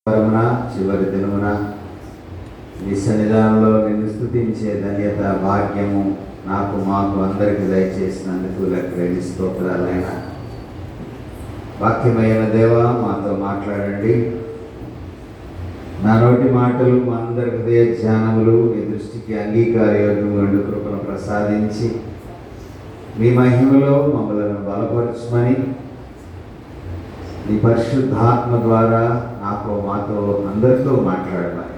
పరమున చివరి దినమున నీ సన్నిధానంలో నిన్ను స్తుతించే ధన్యత భాగ్యము మాకు అందరికి దయచేసినందుకు లెక్కలేని స్తోత్రాలైనా. వాక్యమైన దేవా, మాతో మాట్లాడండి. నా నోటి మాటలు మా అందరి హృదయ ధ్యానములు నీ దృష్టికి అంగీకారయోగ్యములను కృపను ప్రసాదించి మీ మహిమలో మమ్మలను బలపరచమని నీ పరిశుద్ధాత్మ ద్వారా మాతో అందరితో మాట్లాడమని.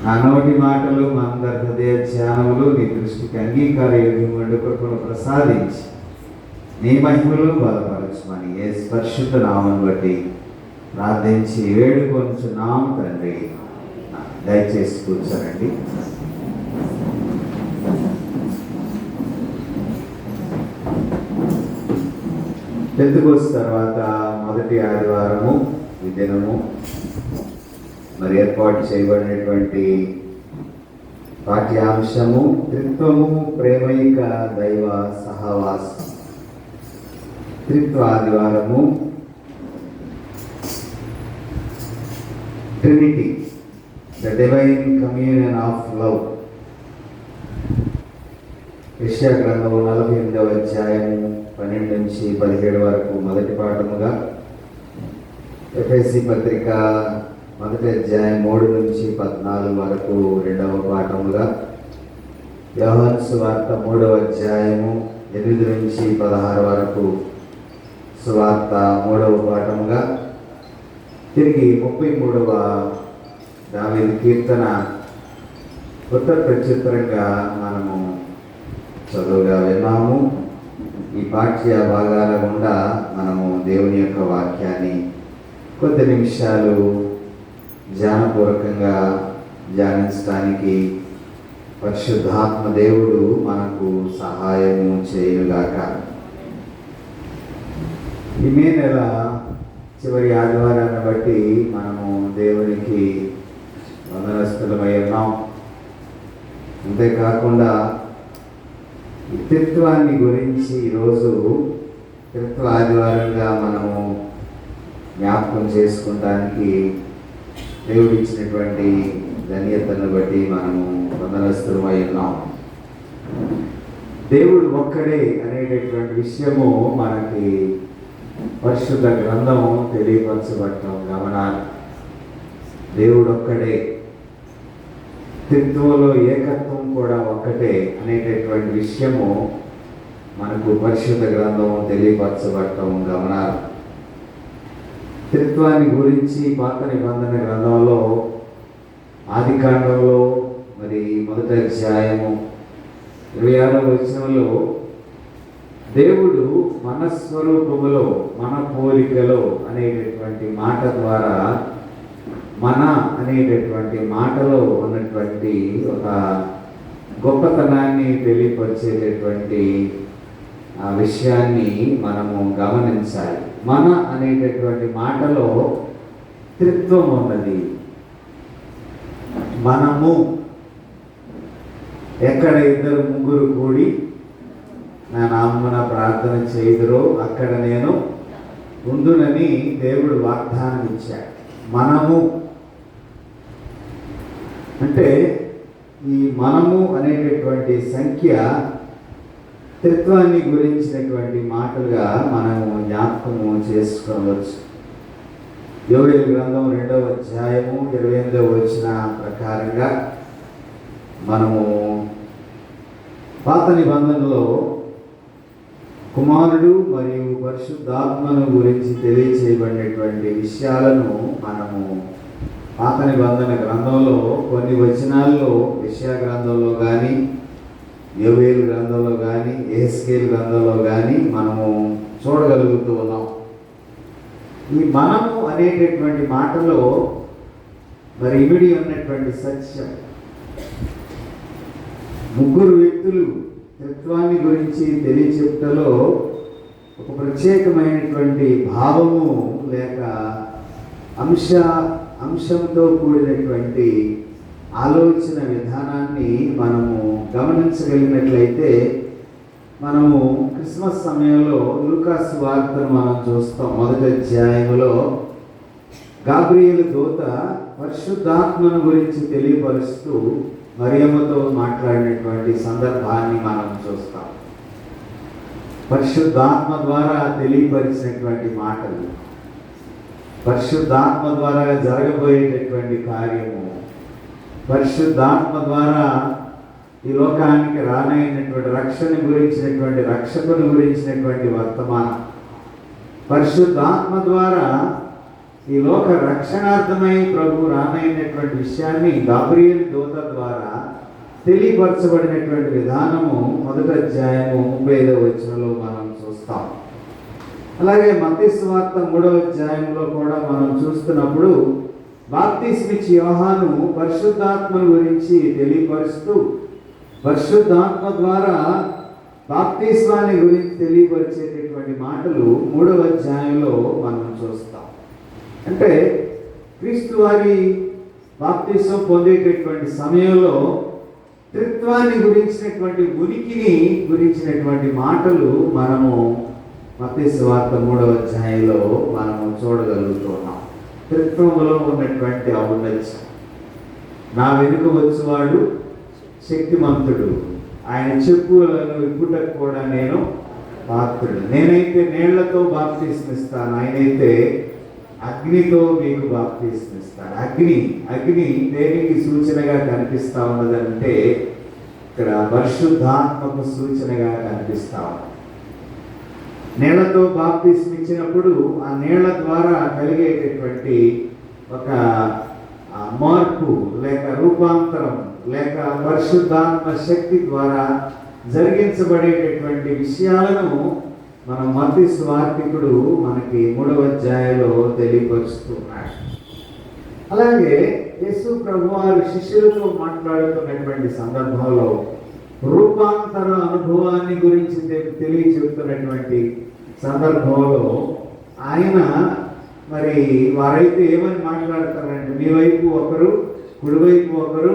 నా నోటి మాటలు మా అందరి హృదయ ధ్యానములు నీ దృష్టికి అంగీకారయోగ్యములను కృపను ప్రసాదించి నీ మహిమలో బలపరచమని యేసు పరిశుద్ధ నామమును బట్టి ప్రార్థించి వేడుకొనుచున్నాము తండ్రి. దయచేసి కూర్చోనండి. పెంతెకోస్తు తర్వాత మొదటి ఆదివారము ఈ దినము మరి ఏర్పాటు చేయబడినటువంటి పాఠ్యాంశము త్రిత్వము ప్రేమైక దైవ సహవాసం. త్రిత్వ ఆదివారము, Trinity, the divine communion of love. యెషయా గ్రంథము 48వ అధ్యాయము 12 నుంచి 17 వరకు మొదటి పాఠముగా, ఎఫెసీ పత్రిక 1వ అధ్యాయం 3 నుంచి 14 వరకు రెండవ పాఠముగా, యోహాను సువార్త 3వ అధ్యాయము 8 నుంచి 16 వరకు సువార్త 3వ పాఠముగా, తిరిగి 33వ దావీదు కీర్తన కొత్త ప్రచిత్రంగా మనము చదువుగా విన్నాము. ఈ పాఠ్య భాగాల గుండా మనము దేవుని యొక్క వాక్యాన్ని కొద్ది నిమిషాలు ధ్యానపూర్వకంగా ధ్యానించడానికి పరిశుద్ధాత్మ దేవుడు మనకు సహాయము చేయుగాక. ఈ మే నెల చివరి ఆదివారాన్ని బట్టి మనము దేవునికి వందనస్తులమై ఉన్నాం. అంతేకాకుండా త్రిత్వాన్ని గురించి ఈరోజు త్రిత్వ ఆదివారంగా మనము జ్ఞాపకం చేసుకోవడానికి దేవుడు ఇచ్చినటువంటి ధన్యతను బట్టి మనము వందనస్తులమై ఉన్నాం. దేవుడు ఒక్కడే అనేటటువంటి విషయము మనకి పరిశుద్ధ గ్రంథము తెలియపరచబడటం గమనాలి. దేవుడు ఒక్కడే, త్రిత్వంలో ఏకత్వం కూడా ఒక్కటే అనేటటువంటి విషయము మనకు పరిశుద్ధ గ్రంథము తెలియపరచబడటం గమనాలి. త్రిత్వాన్ని గురించి పాత నిబంధన గ్రంథంలో ఆదికాండంలో మరి 1వ అధ్యాయము 26వ వచనంలో దేవుడు మన స్వరూపములో మన పోలికలో అనేటటువంటి మాట ద్వారా మన అనేటటువంటి మాటలో ఉన్నటువంటి ఒక గొప్పతనాన్ని తెలియపరిచేటటువంటి ఆ విషయాన్ని మనము గమనించాలి. మన అనేటటువంటి మాటలో త్రిత్వం ఉన్నది. మనము ఎక్కడ 2-3 కూడి నా నామమున ప్రార్థన చేయుదురో అక్కడ నేను ఉందునని దేవుడు వాగ్దానం ఇచ్చాడు. మనము అంటే ఈ మనము అనేటటువంటి సంఖ్య త్రిత్వాన్ని గురించినటువంటి మాటలుగా మనము జ్ఞాపకము చేసుకోవచ్చు. యోవేలు గ్రంథం 2వ అధ్యాయము 28వ వచనం ప్రకారంగా మనము పాత నిబంధనలో కుమారుడు మరియు పరిశుద్ధాత్మను గురించి తెలియచేయబడినటువంటి విషయాలను మనము పాత నిబంధన గ్రంథంలో కొన్ని వచనాల్లో యెషయా గ్రంథంలో కానీ, యోవేలు గ్రంథంలో కానీ, యెహెజ్కేలు గ్రంథంలో కానీ మనము చూడగలుగుతూ ఉన్నాం. ఈ మనము అనేటటువంటి మాటలో మరి ఇమిడి ఉన్నటువంటి సత్యం, 3 వ్యక్తులు త్రిత్వాన్ని గురించి తెలియచెప్పటలో ఒక ప్రత్యేకమైనటువంటి భావము లేక అంశంతో కూడినటువంటి ఆలోచన విధానాన్ని మనము గమనించగలిగినట్లయితే మనము క్రిస్మస్ సమయంలో లూకా సువార్తను మనం చూస్తాం. 1వ అధ్యాయములో గాబ్రియేలు దూత పరిశుద్ధాత్మను గురించి తెలియపరుస్తూ మరియమ్మతో మాట్లాడినటువంటి సందర్భాన్ని మనం చూస్తాం. పరిశుద్ధాత్మ ద్వారా తెలియపరిచినటువంటి మాటలు, పరిశుద్ధాత్మ ద్వారా జరగబోయేటటువంటి కార్యము, పరిశుద్ధాత్మ ద్వారా ఈ లోకానికి రానైనటువంటి రక్షణ గురించినటువంటి రక్షకుని గురించినటువంటి వర్తమానం, పరిశుద్ధాత్మ ద్వారా ఈ లోక రక్షణార్థమై ప్రభు రానైనటువంటి విషయాన్ని గాబ్రియేలు దూత ద్వారా తెలియపరచబడినటువంటి విధానము 1వ అధ్యాయము 35వ వచనంలో మనం చూస్తాం. అలాగే మత్తయి సువార్త 3వ అధ్యాయంలో కూడా మనం చూస్తున్నప్పుడు బాప్తిస్మిచ్చి యోహాను పరిశుద్ధాత్మను గురించి తెలియపరుస్తూ పరిశుద్ధాత్మ ద్వారా బాప్తిస్మాన్ని గురించి తెలియపరిచేటటువంటి మాటలు 3వ అధ్యాయంలో మనం చూస్తాం. అంటే క్రీస్తు వారి బాప్తిస్మం పొందేటటువంటి సమయంలో త్రిత్వాన్ని గురించినటువంటి ఉనికిని గురించినటువంటి మాటలు మనము మత్తయి సువార్త 3వ అధ్యాయంలో మనము చూడగలుగుతున్నాం. త్రిత్వములో ఉన్నటువంటి ఔన్నత్యం, నా వెనుక వచ్చేవాడు శక్తిమంతుడు, ఆయన చెప్పులను ఇప్పుటకు కూడా నేను పాత్రుడు, నేనైతే నీళ్లతో బాప్తిస్మిస్తాను, ఆయనైతే అగ్నితో మీకు బాప్తిస్మిస్తాడు. అగ్ని దేనికి సూచనగా కనిపిస్తా ఉన్నదంటే ఇక్కడ పరిశుద్ధాత్మకు సూచనగా కనిపిస్తా ఉన్నది. నీళ్లతో బాప్తిస్మిచ్చినప్పుడు ఆ నీళ్ల ద్వారా కలిగేటటువంటి ఒక మార్పు లేక రూపాంతరం లేక పరిశుద్ధాత్మ శక్తి ద్వారా జరిగించబడేటటువంటి విషయాలను మనం మత్తయి సువార్తికుడు మనకి 3వ అధ్యాయంలో తెలియపరుస్తున్నాడు. అలాగే యేసు ప్రభు వారి శిష్యులతో మాట్లాడుతున్నటువంటి సందర్భంలో రూపాంతర అనుభవాన్ని గురించి తెలియచెప్తున్నటువంటి సందర్భంలో ఆయన మరి వారైతే ఏమని మాట్లాడతారంటే, మీ వైపు ఒకరు, కుడివైపు ఒకరు,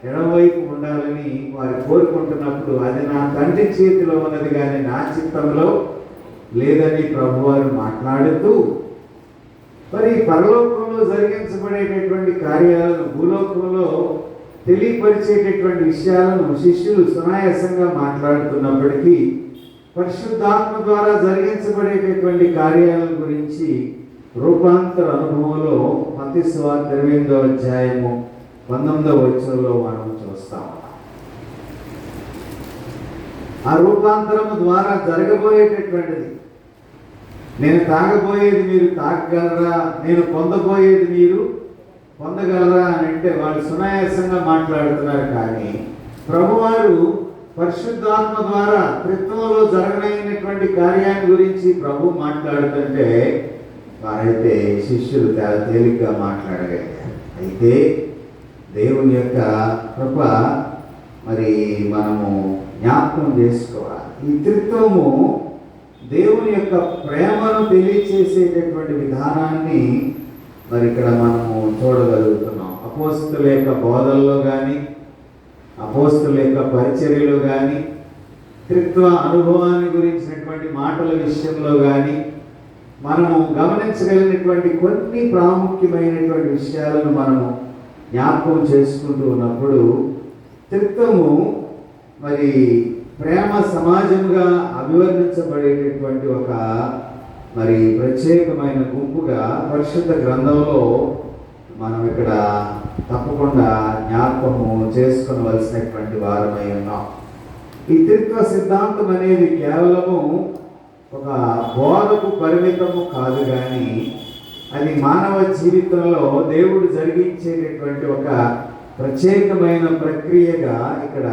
ఎడమవైపు ఉండాలని వారు కోరుకుంటున్నప్పుడు అది నా తండ్రి చేతిలో ఉన్నది కానీ నా చిత్తంలో లేదని ప్రభువారు మాట్లాడుతూ మరి పరలోకంలో జరిగించబడేటటువంటి కార్యాలను భూలోకంలో తెలియపరిచేటటువంటి విషయాలను శిష్యులు సునాయాసంగా మాట్లాడుతున్నప్పటికీ పరిశుద్ధాత్మ ద్వారా జరిగించబడేటటువంటి కార్యాల గురించి రూపాంతర అనుభవంలో మత్తయి సువార్త 28వ అధ్యాయము 19వ వచనంలో మనం చూస్తాం. ఆ రూపాంతరము ద్వారా జరగబోయేటటువంటిది, నేను తాగబోయేది మీరు తాగగలరా, నేను పొందబోయేది మీరు పొందగలరా అని అంటే వాళ్ళు సునాయాసంగా మాట్లాడుతున్నారు. కానీ ప్రభువారు పరిశుద్ధాత్మ ద్వారా త్రిత్వంలో జరగనైనటువంటి కార్యాన్ని గురించి ప్రభు మాట్లాడుతుంటే వారైతే శిష్యులు చాలా తేలిగ్గా మాట్లాడగలిగారు. అయితే దేవుని యొక్క కృప మరి మనము జ్ఞాపకం చేసుకోవాలి. ఈ త్రిత్వము దేవుని యొక్క ప్రేమను తెలియచేసేటటువంటి విధానాన్ని మరి ఇక్కడ మనము చూడగలుగుతున్నాం. అపోస్తలుల యొక్క బోధనలో కానీ అపోస్తలుల యొక్క పరిచర్యలో కానీ త్రిత్వ అనుభవాన్ని గురించినటువంటి మాటల విషయంలో కానీ మనము గమనించగలిగినటువంటి కొన్ని ప్రాముఖ్యమైనటువంటి విషయాలను మనము జ్ఞాపకం చేసుకుంటూ ఉన్నప్పుడు త్రిత్వము మరి ప్రేమ సమాజంగా అభివర్ణించబడేటటువంటి ఒక మరి ప్రత్యేకమైన గుంపుగా పరిశుద్ధ గ్రంథంలో మనం ఇక్కడ తప్పకుండా జ్ఞాపకము చేసుకొనవలసినటువంటి వారమై ఉన్నాం. ఈ త్రిత్వ సిద్ధాంతం అనేది కేవలము ఒక బోధకు పరిమితము కాదు, కానీ అది మానవ జీవితంలో దేవుడు జరిగించేటటువంటి ఒక ప్రత్యేకమైన ప్రక్రియగా ఇక్కడ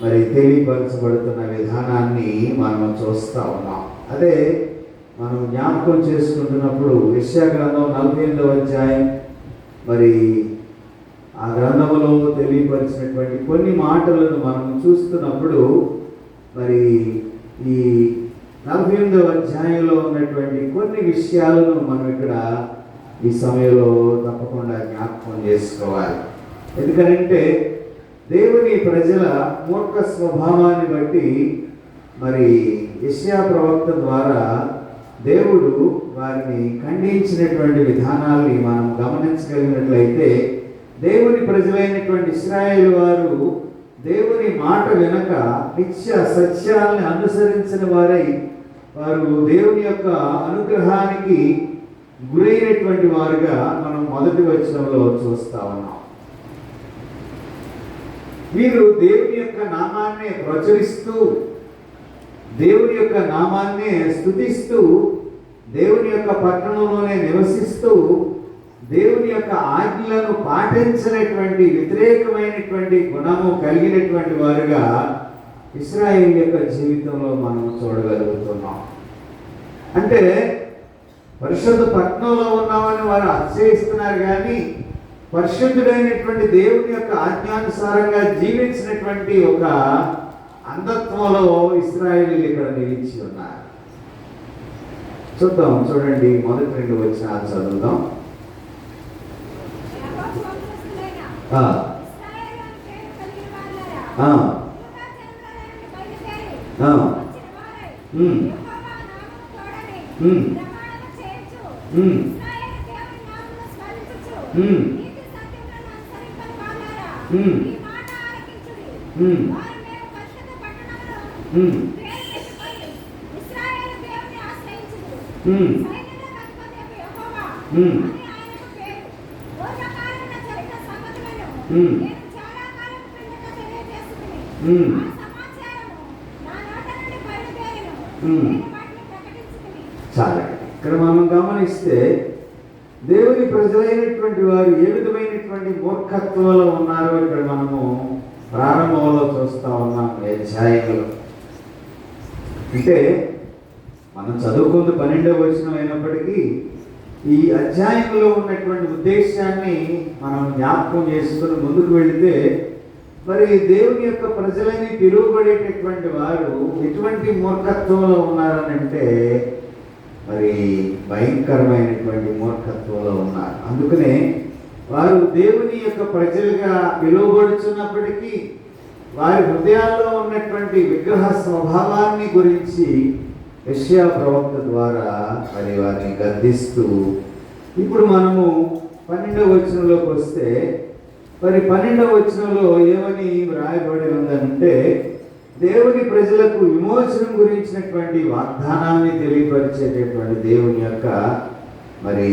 మరి తెలియపరచబడుతున్న విధానాన్ని మనం చూస్తూ ఉన్నాం. అదే మనం జ్ఞాపకం చేసుకుంటున్నప్పుడు యెషయా గ్రంథం 48వ అధ్యాయం మరి ఆ గ్రంథంలో తెలియపరిచినటువంటి కొన్ని మాటలను మనం చూస్తున్నప్పుడు మరి ఈ 48వ అధ్యాయంలో ఉన్నటువంటి కొన్ని విషయాలను మనం ఇక్కడ ఈ సమయంలో తప్పకుండా జ్ఞాపకం చేసుకోవాలి. ఎందుకంటే దేవుని ప్రజల మూర్ఖ స్వభావాన్ని బట్టి మరి యెషయా ప్రవక్త ద్వారా దేవుడు వారిని ఖండించినటువంటి విధానాల్ని మనం గమనించగలిగినట్లయితే, దేవుని ప్రజలైనటువంటి ఇశ్రాయేలు వారు దేవుని మాట వినక నిత్య సత్యాలను అనుసరించిన వారై వారు దేవుని యొక్క అనుగ్రహానికి గురైనటువంటి వారుగా మనం మొదటి వచనంలో చూస్తా ఉన్నాం. వీరు దేవుని యొక్క నామాన్ని ప్రచురిస్తూ, దేవుని యొక్క నామాన్ని స్తుతిస్తూ, దేవుని యొక్క పట్టణంలోనే నివసిస్తూ, దేవుని యొక్క ఆజ్ఞలను పాటించినటువంటి వ్యతిరేకమైనటువంటి గుణము కలిగినటువంటి వారుగా ఇశ్రాయేలు యొక్క జీవితంలో మనం చూడగలుగుతున్నాం. అంటే పరిశుద్ధ పట్టణంలో ఉన్నామని వారు అతిశయిస్తున్నారు, కానీ పరిశుద్ధుడైనటువంటి దేవుని యొక్క ఆజ్ఞానుసారంగా జీవించినటువంటి ఒక అంధత్వంలో ఇశ్రాయేలీయులు ఇక్కడ నిలిచి ఉన్నారు. చూడండి, మొదటి 2 వచనాలు చదువుదాం. చాలా ఇక్కడ మనం గమనిస్తే దేవుని ప్రజలైనటువంటి వారు ఏ విధమైనటువంటి మూర్ఖత్వంలో ఉన్నారో ఇక్కడ మనము ప్రారంభంలో చూస్తా ఉన్నాం. అధ్యాయంలో అంటే మనం చదువుకుంది 12వ వచనం అయినప్పటికీ ఈ అధ్యాయంలో ఉన్నటువంటి ఉద్దేశాన్ని మనం జ్ఞాపకం చేసుకుని ముందుకు వెళితే, మరి దేవుని యొక్క ప్రజలని పిలువబడేటటువంటి వారు ఎటువంటి మూర్ఖత్వంలో ఉన్నారని అంటే, మరి భయంకరమైనటువంటి మూర్ఖత్వంలో ఉన్నారు. అందుకనే వారు దేవుని యొక్క ప్రజలుగా పిలువబడుచున్నప్పటికీ వారి హృదయాల్లో ఉన్నటువంటి విగ్రహ స్వభావాన్ని గురించి యెషయా ప్రవక్త ద్వారా మరి వారిని గద్దిస్తూ, ఇప్పుడు మనము 12వ వచనంలోకి వస్తే, మరి 12వ వచనంలో ఏమని వ్రాయబడి ఉందంటే, దేవుని ప్రజలకు విమోచనం గురించినటువంటి వాగ్దానాన్ని తెలియపరిచేటటువంటి దేవుని యొక్క మరి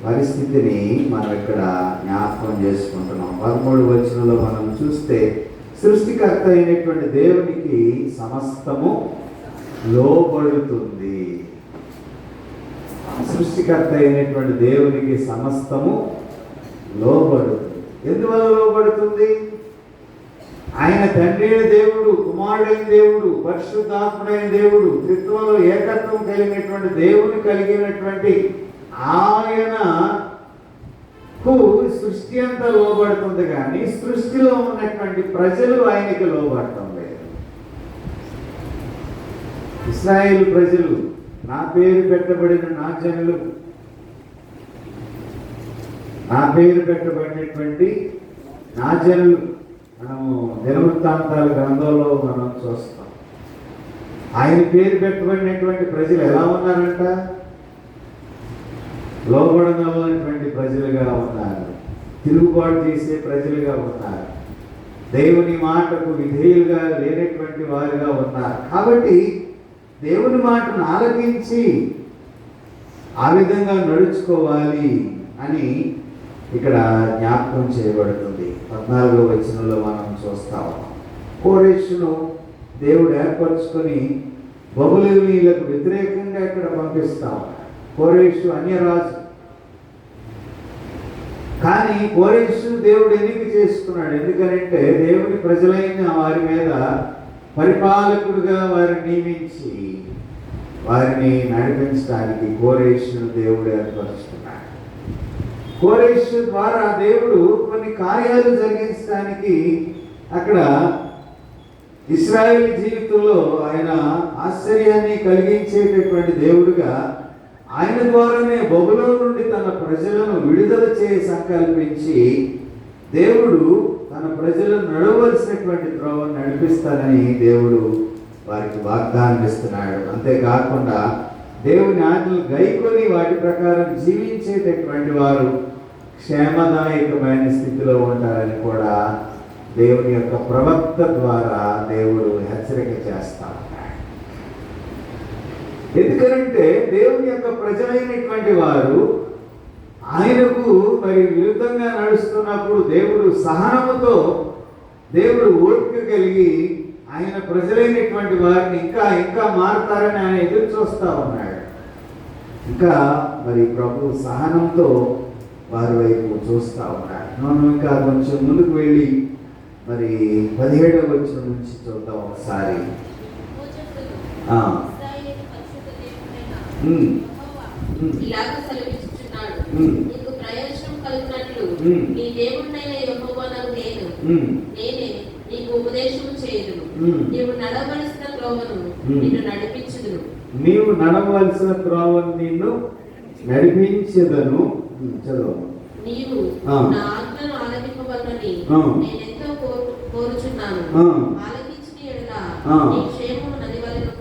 పరిస్థితిని మనం ఇక్కడ జ్ఞాపకం చేసుకుంటున్నాం. 13వ వచనంలో మనం చూస్తే, సృష్టికర్త అయినటువంటి దేవునికి సమస్తము లోబడుతుంది. సృష్టికర్త అయినటువంటి దేవునికి సమస్తము లోబడుతుంది. ఎందువల్ల లోబడుతుంది? ఆయన తండ్రి అయిన దేవుడు, కుమారుడైన దేవుడు, పరిశుద్ధాత్ముడైన దేవుడు, త్రిత్వంలో ఏకత్వం కలిగినటువంటి దేవుని కలిగినటువంటి ఆయనకు సృష్టి అంతా లోబడుతుంది, కానీ సృష్టిలో ఉన్నటువంటి ప్రజలు ఆయనకి లోబడటం లేదు. ఇశ్రాయేలు ప్రజలు, నా పేరు పెట్టబడిన నా జనులు, నా పేరు పెట్టబడినటువంటి నా జనులు, మనము దినవృత్తాంతాల గ్రంథంలో మనం చూస్తాం. ఆయన పేరు పెట్టబడినటువంటి ప్రజలు ఎలా ఉన్నారంట? లోబడనటువంటి ప్రజలుగా ఉన్నారు, తిరుగుబాటు చేసే ప్రజలుగా ఉన్నారు, దేవుని మాటకు విధేయులుగా లేనటువంటి వారుగా ఉన్నారు. కాబట్టి దేవుని మాటను ఆలకించి ఆ విధంగా నడుచుకోవాలి అని ఇక్కడ జ్ఞాపకం చేయబడుతుంది. 14వ వచనంలో మనం చూస్తాం, కోరేషును దేవుడు ఏర్పరచుకొని బబులోనీయులకు వ్యతిరేకంగా ఇక్కడ పంపిస్తాం. కోరేషు అన్యరాజు, కానీ కోరేషు దేవుడు ఎన్నిక చేసుకున్నాడు. ఎందుకంటే దేవుని ప్రజలైన వారి మీద పరిపాలకుడుగా వారిని నియమించి వారిని నడిపించడానికి కోరేషును దేవుడు ఏర్పరుచుకున్నాడు. కోరేషు ద్వారా దేవుడు కొన్ని కార్యాలు జరిగించడానికి అక్కడ ఇశ్రాయేలు జీవితంలో ఆయన ఆశ్చర్యాన్ని కలిగించేటటువంటి దేవుడుగా, ఆయన ద్వారానే బబులోను నుండి తన ప్రజలను విడుదల చేసి సంకల్పించి దేవుడు తన ప్రజలను నడవలసినటువంటి త్రోవను నడిపిస్తానని దేవుడు వారికి వాగ్దానం ఇస్తున్నాడు. అంతేకాకుండా దేవుని ఆజ్ఞలు గైకొని వాటి ప్రకారం జీవించేటటువంటి వారు క్షేమదాయకమైన స్థితిలో ఉంటారని కూడా దేవుని యొక్క ప్రవక్త ద్వారా దేవుడు హెచ్చరిక చేస్తా ఉన్నాడు. ఎందుకంటే దేవుని యొక్క ప్రజలైనటువంటి వారు ఆయనకు మరి విరుద్ధంగా నడుస్తున్నప్పుడు దేవుడు సహనముతో, దేవుడు ఓపిక కలిగి ఆయన ప్రజలైనటువంటి వారిని ఇంకా ఇంకా మారుతారని ఆయన ఎదురు చూస్తూ ఉన్నాడు. ఇంకా మరి ప్రభు సహనంతో వారి వైపు చూస్తూ ఉన్నాడు. మనం ఇంకా కొంచెం ముందుకు వెళ్ళి మరి 17వ వచనం నుంచి చూద్దాం ఒకసారి. ఇలాగ సెలవిస్తున్నాడు, నీకు ప్రయోజనం కలుగునట్లు నీ దేవుడైన యెహోవాను నేనే నీకు ఉపదేశం చేయుదును. నీవు నడవలసిన త్రోవను నిన్ను నడిపించుదును. నీవు నడవలసిన త్రోవను నిన్ను నడిపించెదను. చదువు. నీవు నా ఆజ్ఞను ఆలకింపవలనని నేనెంతో కోరుచున్నాను. ఆలకించిన యెడల నీ క్షేమము నది వలెను,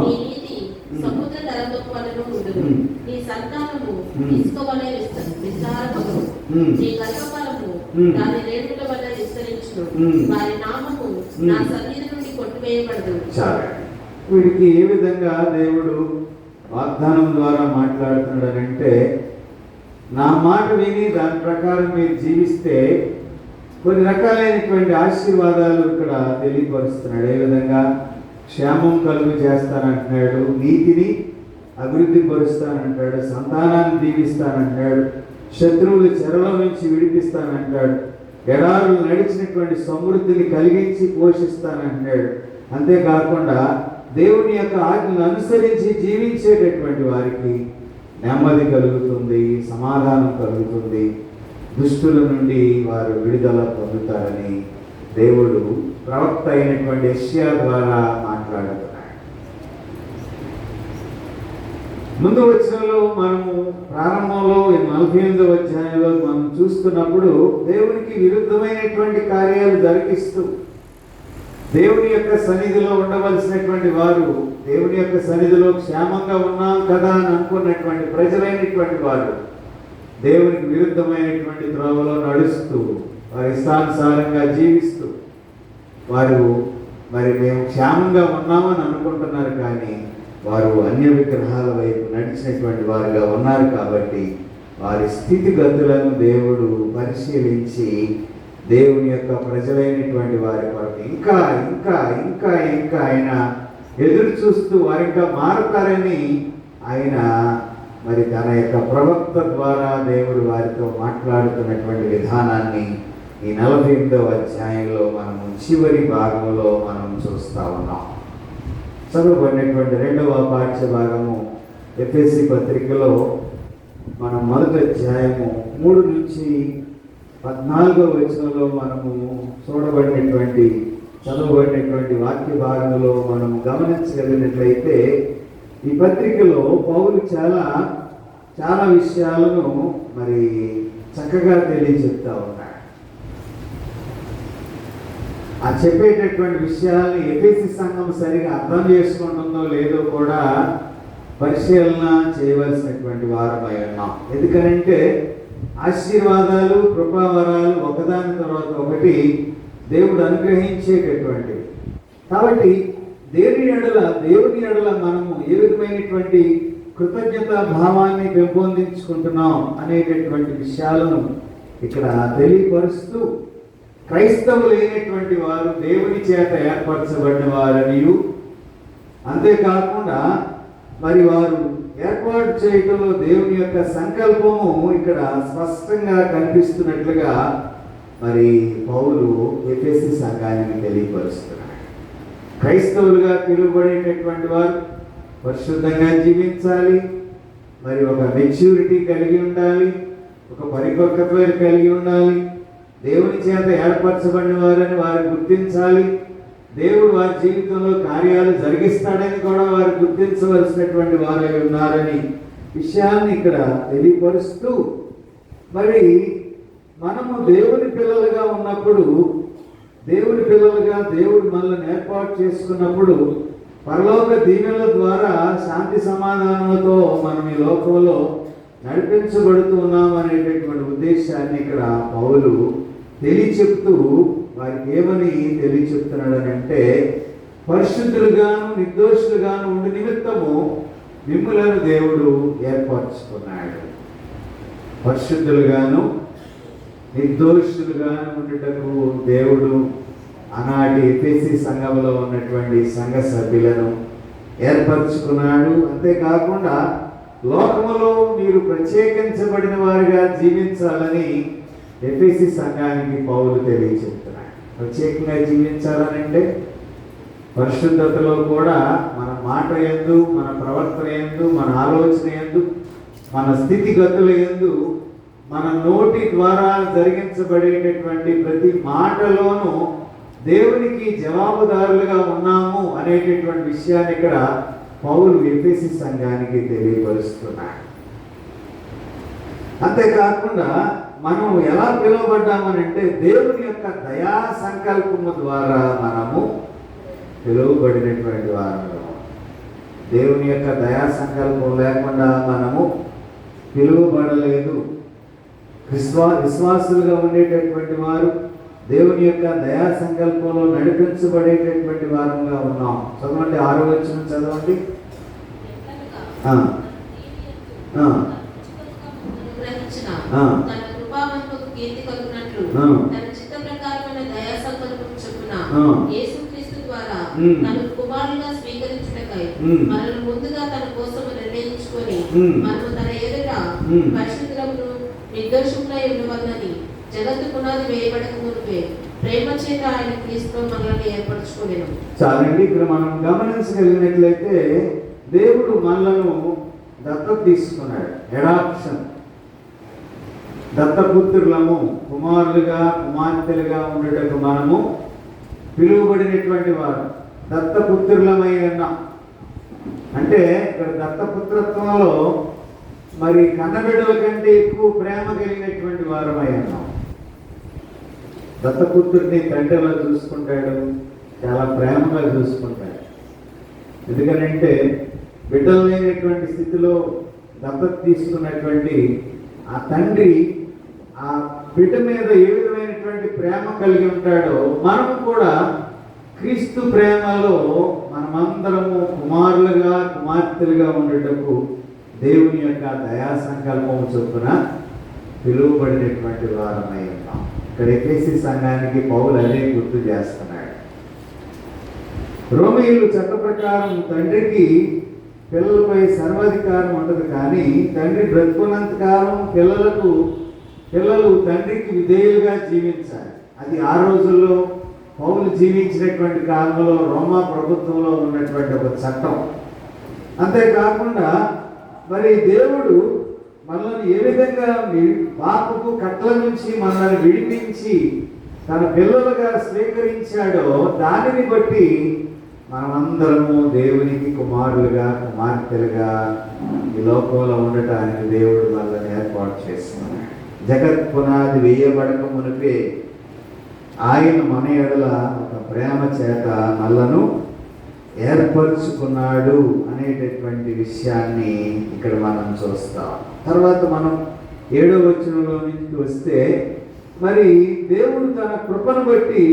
నీ నీతి సముద్ర తరంగపు వలెను ఉండును. నీ సంతానము ఇసుక వలె విస్తారమగును. నీ గర్భఫలము దాని రేణుల వలె విస్తరించును. వారి నామము నా సన్నిధి నుండి కొట్టివేయబడదు. వీడికి ఏ విధంగా దేవుడు వాగ్దానం ద్వారా మాట్లాడుతున్నాడంటే, నా మాట విని దాని ప్రకారం మీరు జీవిస్తే కొన్ని రకాలైనటువంటి ఆశీర్వాదాలు ఇక్కడ తెలియపరుస్తున్నాడు. ఏ విధంగా క్షేమం కలుగు చేస్తానంటున్నాడు, నీతిని అభివృద్ధి పరుస్తానంటాడు, సంతానాన్ని దీవిస్తానంటాడు, శత్రువుల చెరల నుంచి విడిపిస్తానంటాడు, ఎడారులు నడిచినటువంటి సమృద్ధిని కలిగించి పోషిస్తానంటున్నాడు. అంతేకాకుండా దేవుని యొక్క ఆజ్ఞను అనుసరించి జీవించేటటువంటి వారికి నెమ్మది కలుగుతుంది, సమాధానం కలుగుతుంది, దుష్టుల నుండి వారు విడుదల పొందుతారని దేవుడు ప్రవక్త అయినటువంటి యెషయా ద్వారా మాట్లాడుతున్నాడు. ముందు వచనంలో మనము ప్రారంభంలో 48వ అధ్యాయంలో మనం చూస్తున్నప్పుడు దేవునికి విరుద్ధమైనటువంటి కార్యాలు జరిగిస్తూ దేవుని యొక్క సన్నిధిలో ఉండవలసినటువంటి వారు, దేవుని యొక్క సన్నిధిలో క్షేమంగా ఉన్నాం కదా అని అనుకున్నటువంటి ప్రజలైనటువంటి వారు దేవునికి విరుద్ధమైనటువంటి త్రోవలో నడుస్తూ వారి ఇష్టానుసారంగా జీవిస్తూ వారు మరి మేము క్షేమంగా ఉన్నామని అనుకుంటున్నారు, కానీ వారు అన్య విగ్రహాల వైపు నడిచినటువంటి వారుగా ఉన్నారు. కాబట్టి వారి స్థితిగతులను దేవుడు పరిశీలించి దేవుని యొక్క ప్రజలైనటువంటి వారి కొరకు ఇంకా ఇంకా ఇంకా ఇంకా ఆయన ఎదురు చూస్తూ వారు ఇంకా మారుతారని ఆయన మరి తన యొక్క ప్రవక్త ద్వారా దేవుడు వారితో మాట్లాడుతున్నటువంటి విధానాన్ని ఈ 48వ అధ్యాయంలో మనము చివరి భాగంలో మనం చూస్తూ ఉన్నాం. చదువుకున్నటువంటి 2వ పాఠ్య భాగము ఎఫెసీ పత్రికలో మనం 1వ అధ్యాయము 3 నుంచి 14వ వచనంలో మనము చదవబడినటువంటి వాక్య భాగంలో మనం గమనించగలిగినట్లయితే ఈ పత్రికలో పౌలు చాలా చాలా విషయాలను మరి చక్కగా తెలియజెప్తా ఉన్నాడు. ఆ చెప్పేటటువంటి విషయాల్ని ఎఫెసీ సంఘం సరిగా అర్థం చేసుకుంటుందో లేదో కూడా పరిశీలన చేయవలసినటువంటి వారమై ఉన్నాం. ఎందుకనంటే ఆశీర్వాదాలు, కృపావరాలు ఒకదాని తర్వాత ఒకటి దేవుడు అనుగ్రహించేటటువంటివి. కాబట్టి దేవుని ఎడల మనము ఏ విధమైనటువంటి కృతజ్ఞత భావాన్ని పెంపొందించుకుంటున్నాం అనేటటువంటి విషయాలను ఇక్కడ తెలియపరుస్తూ, క్రైస్తవులైనటువంటి వారు దేవుని చేత ఏర్పరచబడిన వారనియు, అంతేకాకుండా మరి వారు ఏర్పాటు చేయటంలో దేవుని యొక్క సంకల్పము ఇక్కడ స్పష్టంగా కనిపిస్తున్నట్లుగా మరి పౌలు ఎఫెసీ సంఘానికి తెలియపరుస్తున్నాడు. క్రైస్తవులుగా పిలువబడేటటువంటి వారు పరిశుద్ధంగా జీవించాలి, మరి ఒక మెచ్యూరిటీ కలిగి ఉండాలి, ఒక పరిపక్వత కలిగి ఉండాలి, దేవుని చేత ఏర్పరచబడిన వారని వారు గుర్తించాలి, దేవుడు వారి జీవితంలో కార్యాలు జరిగిస్తాడని కూడా వారు గుర్తించవలసినటువంటి వారై ఉన్నారని విషయాన్ని ఇక్కడ తెలియపరుస్తూ, మరి మనము దేవుని పిల్లలుగా ఉన్నప్పుడు, దేవుని పిల్లలుగా దేవుడు మనల్ని ఏర్పాటు చేసుకున్నప్పుడు పరలోక దీవెనల ద్వారా శాంతి సమాధానాలతో మనం ఈ లోకంలో నడిపించబడుతున్నాం అనేటటువంటి ఉద్దేశాన్ని ఇక్కడ పౌలు తెలియచెప్తూ వారికి ఏమని తెలియచెప్తున్నాడు అని అంటే, పరిశుద్ధులుగాను నిర్దోషులుగాను ఉండి నిమిత్తము మిమ్ములను దేవుడు ఏర్పరచుకున్నాడు. పరిశుద్ధులుగాను నిర్దోషులుగాను ఉండుటకు దేవుడు ఆనాటి ఎఫెసీ సంఘంలో ఉన్నటువంటి సంఘ సభ్యులను ఏర్పరచుకున్నాడు. అంతేకాకుండా లోకములో మీరు ప్రత్యేకించబడిన వారిగా జీవించాలని ఎఫెసీ సంఘానికి పౌలు తెలియచెప్తున్నాడు. ప్రత్యేకంగా జీవించాలని అంటే పరిశుద్ధతలో కూడా మన మాట యందు, మన ప్రవర్తన యందు, మన ఆలోచన యందు, మన స్థితిగతుల యందు, మన నోటి ద్వారా జరిగించబడేటటువంటి ప్రతి మాటలోనూ దేవునికి జవాబుదారులుగా ఉన్నాము అనేటటువంటి విషయాన్ని ఇక్కడ పౌలు ఎఫెసీ సంఘానికి తెలియపరుస్తున్నాడు. అంతేకాకుండా మనం ఎలా పిలువబడ్డామనంటే దేవుని యొక్క దయా సంకల్పము ద్వారా మనము పిలువబడినటువంటి వారు. దేవుని యొక్క దయా సంకల్పం లేకుండా మనము పిలువబడలేదు. విశ్వాసులుగా ఉండేటటువంటి వారు దేవుని యొక్క దయా సంకల్పంలో నడిపించబడేటటువంటి వారంగా ఉన్నాం. చదవండి, 6వ వచనం చదవండి. కుమారులుగా స్వీకరించుటకై మనల్ని ముందుగా తన కోసం నిర్ణయించుకొని మనము తన ఎదుట పరిశుద్ధులను నిర్దోషములై ఉండవలనని జగత్తు పునాది వేయబడక మునుపే ప్రేమ చేత ఆయన క్రీస్తులో మనల్ని ఏర్పరచుకోలేను. చాలండి, ఇక్కడ మనం గమనించగలిగినట్లయితే దేవుడు మనలను దత్తత తీసుకున్నాడు. ఎడాప్షన్, దత్తపుత్రులము, కుమారులుగా కుమార్తెలుగా ఉండటకు మనము పిలువబడినటువంటి వారు దత్తపుత్రులమై ఉన్నాం. అంటే ఇక్కడ దత్తపుత్రత్వంలో మరి కన్నబిడ్డల కంటే ఎక్కువ ప్రేమ కలిగినటువంటి వారమై ఉన్నాం. దత్తపుత్రుడిని తండ్రిలా చూసుకుంటాడు, చాలా ప్రేమగా చూసుకుంటాడు. ఎందుకనంటే బిడ్డలు లేనటువంటి స్థితిలో దత్తత తీసుకున్నటువంటి ఆ తండ్రి ఆ బిడ్డ మీద ఏ విధమైనటువంటి ప్రేమ కలిగి ఉంటాడో మనం కూడా క్రీస్తు ప్రేమలో మనమందరము కుమారులుగా కుమార్తెలుగా ఉండటకు దేవుని యొక్క దయా సంకల్పం చొప్పున పిలువబడినటువంటి వారమై ఉన్నాం. ఇక్కడ ఎఫెసీ సంఘానికి పౌలు అదే గుర్తు చేస్తున్నాడు. రోమీయులు చట్ట ప్రకారం తండ్రికి పిల్లలపై సర్వాధికారం ఉండదు, కానీ తండ్రి బ్రతుకున్నంత కాలం పిల్లలు తండ్రికి విధేయులుగా జీవించాలి. అది ఆ రోజుల్లో పౌలు జీవించినటువంటి కాలంలో రోమా ప్రభుత్వంలో ఉన్నటువంటి ఒక చట్టం. అంతేకాకుండా మరి దేవుడు మనల్ని ఏ విధంగా పాపపు కట్ల నుంచి మనల్ని విడిపించి తన పిల్లలుగా స్వీకరించాడో దానిని బట్టి మనమందరము దేవునికి కుమారులుగా కుమార్తెలుగా ఈ లోకంలో ఉండటానికి దేవుడు మనల్ని ఏర్పాటు చేస్తున్నాడు. జగత్ పునాది వేయబడక మునిపే ఆయన మన ఎడల ఒక ప్రేమ చేత మనలను ఏర్పరచుకున్నాడు అనేటటువంటి విషయాన్ని ఇక్కడ మనం చూస్తాం. తర్వాత మనం 7వ వచనంలో నుంచి వస్తే మరి దేవుడు తన కృపను బట్టి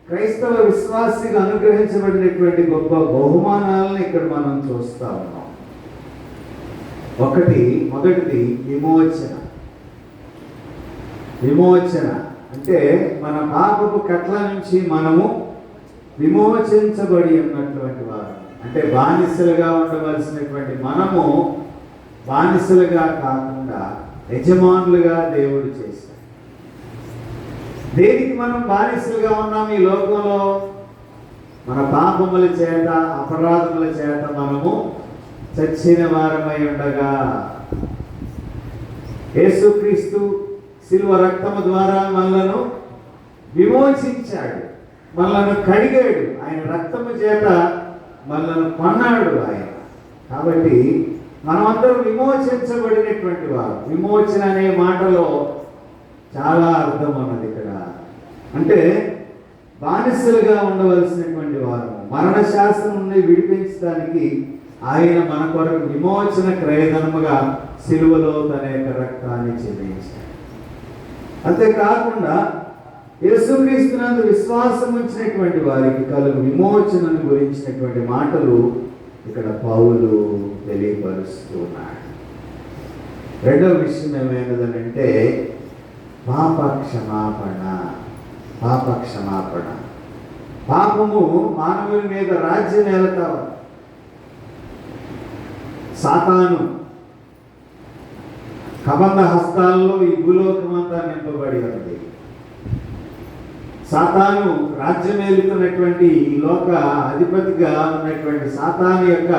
క్రైస్తవ విశ్వాసిగా అనుగ్రహించబడినటువంటి గొప్ప బహుమానాలను ఇక్కడ మనం చూస్తా ఉన్నాం. మొదటిది విమోచన అంటే మన పాపపు కట్ల నుంచి మనము విమోచించబడి ఉన్నటువంటి వారు. అంటే బానిసలుగా ఉండవలసినటువంటి మనము బానిసలుగా కాకుండా యజమానులుగా దేవుడు చేశాడు. దేనికి మనం బానిసలుగా ఉన్నాం ఈ లోకంలో? మన పాపముల చేత అపరాధముల చేత మనము చచ్చిన వారమై ఉండగా యేసుక్రీస్తు శిలువ రక్తము ద్వారా మనలను విమోచించాడు, మనలను కడిగాడు. ఆయన రక్తము చేత మనలను కొన్నాడు ఆయన. కాబట్టి మనమందరం విమోచించబడినటువంటి వారు. విమోచన అనే మాటలో చాలా అర్థం ఉన్నది ఇక్కడ. అంటే బానిసలుగా ఉండవలసినటువంటి వారు, మరణ శాసనం నుండి విడిపించడానికి ఆయన మన కొరకు విమోచన క్రయధనముగా సిలువలో తన యొక్క రక్తాన్ని చెల్లించాడు. అంతేకాకుండా యేసుక్రీస్తునందు విశ్వాసం ఉంచినటువంటి వారికి కలుగు విమోచనను గురించినటువంటి మాటలు ఇక్కడ పౌలు తెలియపరుస్తున్నాడు. రెండవ విషయం ఏమైనదనంటే పాప క్షమాపణ. పాప క్షమాపణ. పాపము మానవుని మీద రాజ్యం ఏలతా ఉంది. సాతాను కబంధ హస్తాల్లో ఈ భూలోకమంతా నింపబడి ఉంది. సాతాను రాజ్యం ఏలుతున్నటువంటి ఈ లోక అధిపతిగా ఉన్నటువంటి సాతాను యొక్క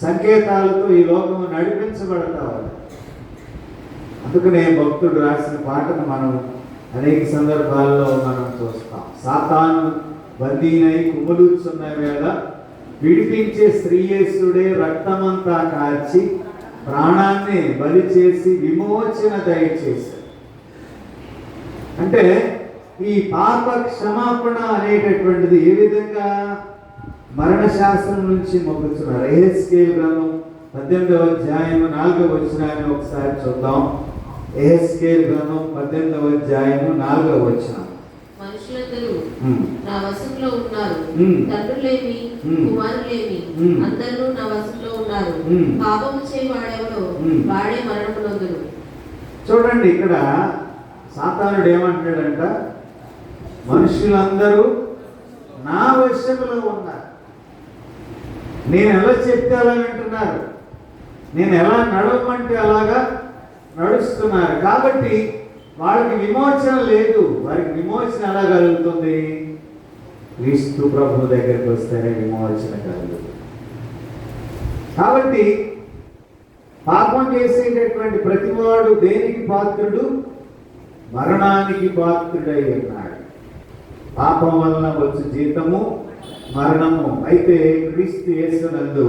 సంకేతాలతో ఈ లోకము నడిపించబడతా ఉంది. అందుకనే భక్తుడు రాసిన పాటను మనం అనేక సందర్భాల్లో మనం చూస్తాం. సాతాను బందీనై కుములుచున్న వేళ విడిపించే శ్రీయేసుడే రక్తమంతా కాల్చి ప్రాణాన్ని బలి చేసి విమోచన దయచేశాడు. అంటే ఈ పాప క్షమాపణ అనేటటువంటిది ఏ విధంగా మరణ శాసనం నుంచి మొగ్గుతున్నారు. యెహెజ్కేలు గ్రంథం 18వ అధ్యాయం 4వ వచనాన్ని ఒకసారి చూద్దాం. యెహెజ్కేలు గ్రంథం 18వ అధ్యాయం 4వ వచనం. మనుషులందరూ నా వశంలో ఉన్నారు, తండ్రులేమి కుమారులేమి అందరూ నా వశంలో ఉన్నారు. పాపము చేయవాడెవడో వాడే మరణమునందును. చూడండి, ఇక్కడ సాతానుడు ఏమంటాడంట, మనుషులందరూ నా వశంలో ఉన్నారు. నేను ఎలా చెప్తే అలా వింటున్నారు, నేను ఎలా నడవమంటే అలాగా నడుస్తున్నారు. కాబట్టి వాళ్ళకి విమోచన లేదు. వారికి విమోచన ఎలా కలుగుతుంది? క్రీస్తు ప్రభు దగ్గరికి వస్తేనే విమోచన కలుగుతుంది. కాబట్టి పాపం చేసేటటువంటి ప్రతివాడు దేనికి పాత్రుడు? మరణానికి పాత్రుడై ఉన్నాడు. పాపం వలన వచ్చు జీతము మరణము. అయితే క్రీస్తు యేసునందు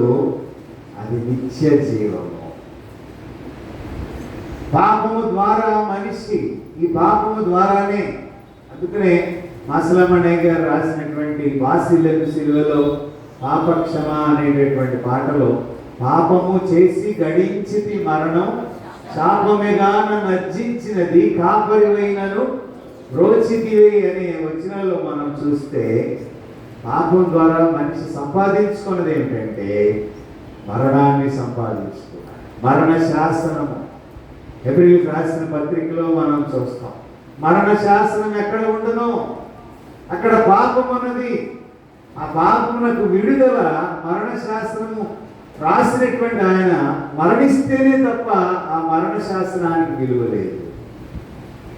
అది నిత్య జీవము. పాపము ద్వారా మనిషి, ఈ పాపము ద్వారానే, అందుకనే మాసలమణయ్య గారు రాసినటువంటి బాసిలకు సిలువలో పాప క్షమ అనేటటువంటి పాటలో పాపము చేసి గడించితి మరణం శాపమేగాన నర్జించినది కాపరివైనను రోచితివే అనే వచనంలో మనం చూస్తే పాపం ద్వారా మనిషి సంపాదించుకున్నది ఏమిటంటే మరణాన్ని సంపాదించుకున్నాడు. మరణ శాసనము హెబ్రీయులకు రాసిన పత్రికలో మనం చూస్తాం. మరణ శాసనం ఎక్కడ ఉండునో అక్కడ పాపం అన్నది. ఆ పాపమునకు విడుదల మరణ శాసనము రాసినటువంటి ఆయన మరణిస్తేనే తప్ప ఆ మరణ శాసనానికి విలువ లేదు.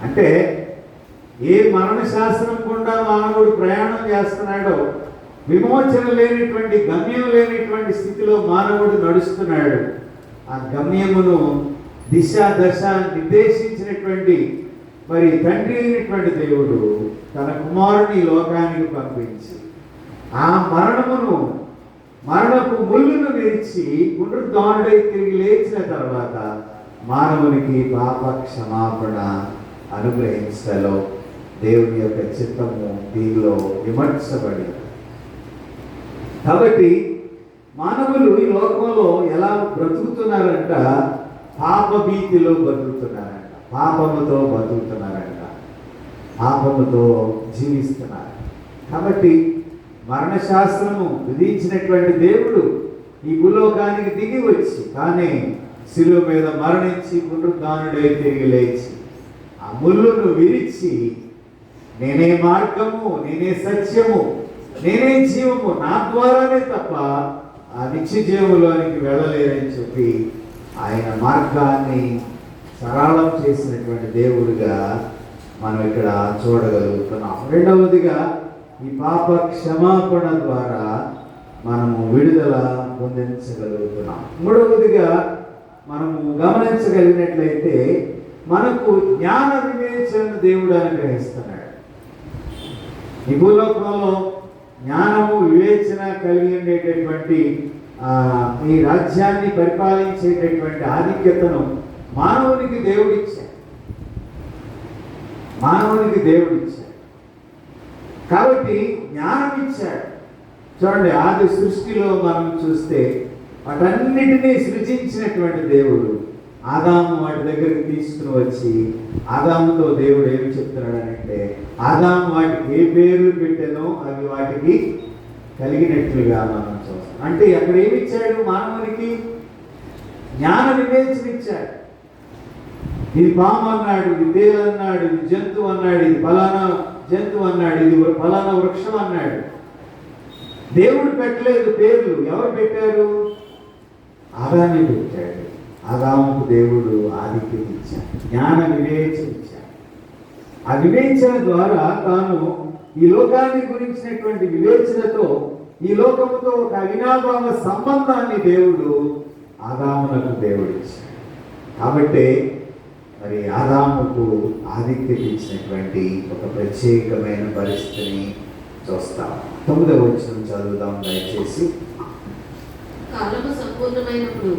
అంటే ఏ మరణ శాసనం గుండా మానవుడు ప్రయాణం చేస్తున్నాడో, విమోచన లేనిటువంటి గమ్యం లేనిటువంటి స్థితిలో మానవుడు నడుస్తున్నాడు. ఆ గమ్యమును దిశ దశ నిర్దేశించినటువంటి మరి తండ్రి అయినటువంటి దేవుడు తన కుమారుని లోకానికి పంపించి ఆ మరణపు ముళ్ళును విరిచి పునరుద్ధానుడై తిరిగి లేచిన తర్వాత మానవునికి పాప క్షమాపణ అనుగ్రహించలో దేవుని యొక్క చిత్తము దీనిలో విమర్శబడి. కాబట్టి మానవులు ఈ లోకంలో ఎలా బ్రతుకుతున్నారంట? పాప భీతిలో బతుకుతున్నారంట, పాపముతో బతుకుతున్నారంట, పాపముతో జీవిస్తున్నారు. కాబట్టి మరణశాస్త్రము విధించినటువంటి దేవుడు ఈ భూలోకానికి దిగి వచ్చి తానే శిలువ మీద మరణించి పునరుద్ధానుడై తిరిగి లేచి ఆ ముళ్ళును విరిచి నేనే మార్గము, నేనే సత్యము, నేనే జీవము, నా ద్వారానే తప్ప ఆ నిత్య జీవములోనికి వెళ్ళలేరని చెప్పి ఆయన మార్గాన్ని సరళం చేసినటువంటి దేవుడిగా మనం ఇక్కడ చూడగలుగుతున్నాం. రెండవదిగా ఈ పాప క్షమాపణ ద్వారా మనము విడుదల పొందించగలుగుతున్నాం. మూడవదిగా మనము గమనించగలిగినట్లయితే మనకు జ్ఞాన వివేచనను దేవుడు అనుగ్రహిస్తున్నాడు. ఈ భూలోకంలో జ్ఞానము వివేచన కలిగి ఉండేటటువంటి ఈ రాజ్యాన్ని పరిపాలించేటటువంటి ఆధిక్యతను మానవునికి దేవుడిచ్చాడు. కాబట్టి జ్ఞానం ఇచ్చాడు. చూడండి, ఆది సృష్టిలో మనం చూస్తే వాటన్నిటినీ సృజించినటువంటి దేవుడు ఆదాము వాటి దగ్గరికి తీసుకుని వచ్చి ఆదాముతో దేవుడు ఏమి చెప్తున్నాడనంటే, ఆదాము వాటికి ఏ పేర్లు పెట్టానో అవి వాటికి కలిగినట్లుగా మనం చూస్తాం. అంటే అక్కడ ఏమి ఇచ్చాడు? మానవునికి జ్ఞాన వివేచన ఇచ్చాడు. ఇది పాము అన్నాడు, ఇది తేలు అన్నాడు, ఇది జంతువు అన్నాడు, ఇది ఫలానా జంతువు అన్నాడు, ఇది ఫలానా వృక్షం అన్నాడు. దేవుడు పెట్టలేదు పేర్లు. ఎవరు పెట్టారు? ఆదామే పెట్టాడు. ఆదాముకు దేవుడు ఆధిక్యత ఇచ్చాడు, జ్ఞాన వివేచన ఇచ్చాడు. ఆ వివేచన ద్వారా తాను ఈ లోకాన్ని గురించినటువంటి వివేచనతో ఈ లోకముతో ఒక అవినాభావ సంబంధాన్ని దేవుడు ఆదామునకు దేవుడు ఇచ్చాడు. కాబట్టి మరి ఆదాముకు ఆధిక్యత ఇచ్చినటువంటి ఒక ప్రత్యేకమైన పరిస్థితిని చూస్తాం. 9వ వచనం చదువుదాం దయచేసి. కాలము సంపూర్ణమైనప్పుడు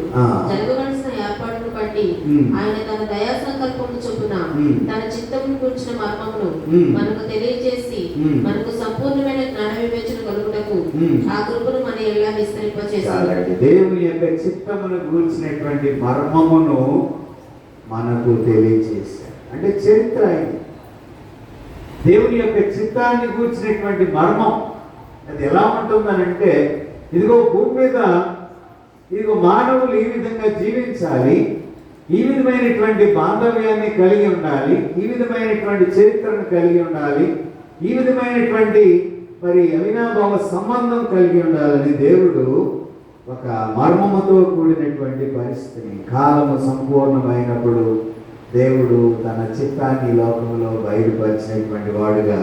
జరగవలసిన ఏర్పాటును బట్టి ఆయన తన దయా సంకల్పము చొప్పున తన చిత్తమును కూర్చిన మర్మమును మనకు తెలియజేసి మనకు సంపూర్ణమైన జ్ఞాన వివేచన కలుగుటకు ఆ కృపను మన ఎలా విస్తరింపచేశాడు. దేవుని యొక్క చిత్తమును కూర్చినటువంటి మర్మమును మనకు తెలియజేశాడు. అంటే చరిత్ర ఇది. దేవుని యొక్క చిత్తాన్ని కూర్చినటువంటి మర్మం అది ఎలా ఉంటుందనంటే, ఇదిగో భూమి మీద ఇదిగో మానవులు ఈ విధంగా జీవించాలి, ఈ విధమైనటువంటి బాంధవ్యాన్ని కలిగి ఉండాలి, ఈ విధమైనటువంటి చరిత్రను కలిగి ఉండాలి, ఈ విధమైనటువంటి మరి అవినాభావ సంబంధం కలిగి ఉండాలని దేవుడు ఒక మర్మముతో కూడినటువంటి పరిస్థితిని కాలము సంపూర్ణమైనప్పుడు దేవుడు తన చిత్తాన్ని లోకంలో బయలుపరిచినటువంటి వాడుగా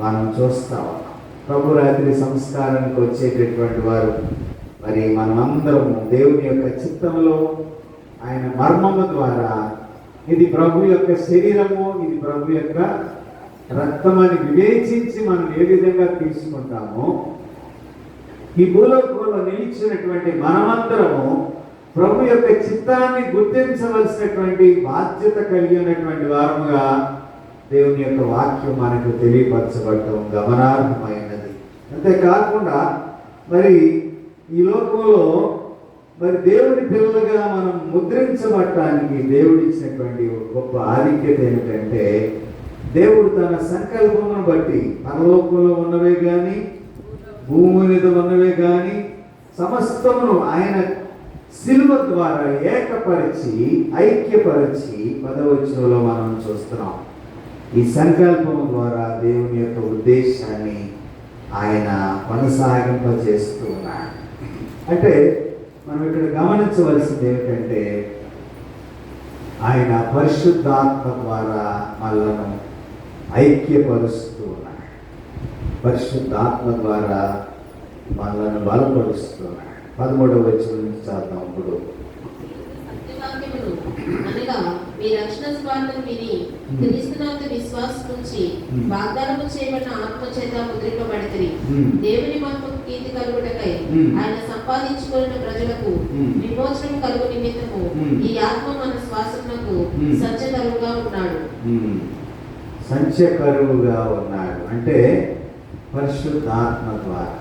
మనం చూస్తా ఉన్నాం. ప్రభు రాత్రి సంస్కారానికి వచ్చేటటువంటి వారు మరి మనమందరము దేవుని యొక్క చిత్తంలో ఆయన మర్మము ద్వారా ఇది ప్రభు యొక్క శరీరము, ఇది ప్రభు యొక్క రక్తమని వివేచించి మనం ఏ విధంగా తీసుకుంటామో, ఈ భూలోకంలో నిలిచినటువంటి మనమందరము ప్రభు యొక్క చిత్తాన్ని గుర్తించవలసినటువంటి బాధ్యత కలిగి ఉన్నటువంటి వారముగా దేవుని యొక్క వాక్యం మనకు తెలియపరచబడటం గమనార్హమైనది. అంతేకాకుండా మరి ఈ లోకంలో మరి దేవుని పిల్లలుగా మనం ముద్రించబడటానికి దేవుడు ఇచ్చినటువంటి గొప్ప ఆధిక్యత ఏమిటంటే, దేవుడు తన సంకల్పమును బట్టి పరలోకంలో ఉన్నవే కానీ భూమి మీద ఉన్నవే కానీ సమస్తమును ఆయన శిలువ ద్వారా ఏకపరిచి ఐక్యపరిచి 10వ వచనంలో మనం చూస్తున్నాం. ఈ సంకల్పం ద్వారా దేవుని యొక్క ఉద్దేశాన్ని ఆయన కొనసాగింపజేస్తూ ఉన్నాడు. అంటే మనం ఇక్కడ గమనించవలసింది ఏమిటంటే, ఆయన పరిశుద్ధాత్మ ద్వారా మనలను ఐక్యపరుస్తూ ఉన్నాడు. పరిశుద్ధాత్మ ద్వారా మనలను బలపరుస్తూ ఉన్నాడు. 13వ వచనం నుంచి చదువుతాం. ఇప్పుడు అనగా మీ రక్షణ స్వార్థం విని క్రీస్తునందు విశ్వాసం నుంచి వాగ్దానము చేయబడిన ఆత్మ చేత ముద్రింపబడితిరి. దేవుని మహిమకు కీర్తి కలుగుటకై ఆయన సంపాదించుకున్న ప్రజలకు విమోచనం కలుగు నిమిత్తము ఈ ఆత్మ మన శ్వాసమునకు సంచకరువుగా ఉన్నాడు. సంచకరువుగా ఉన్నాడు అంటే పరిశుద్ధాత్మ ద్వారా.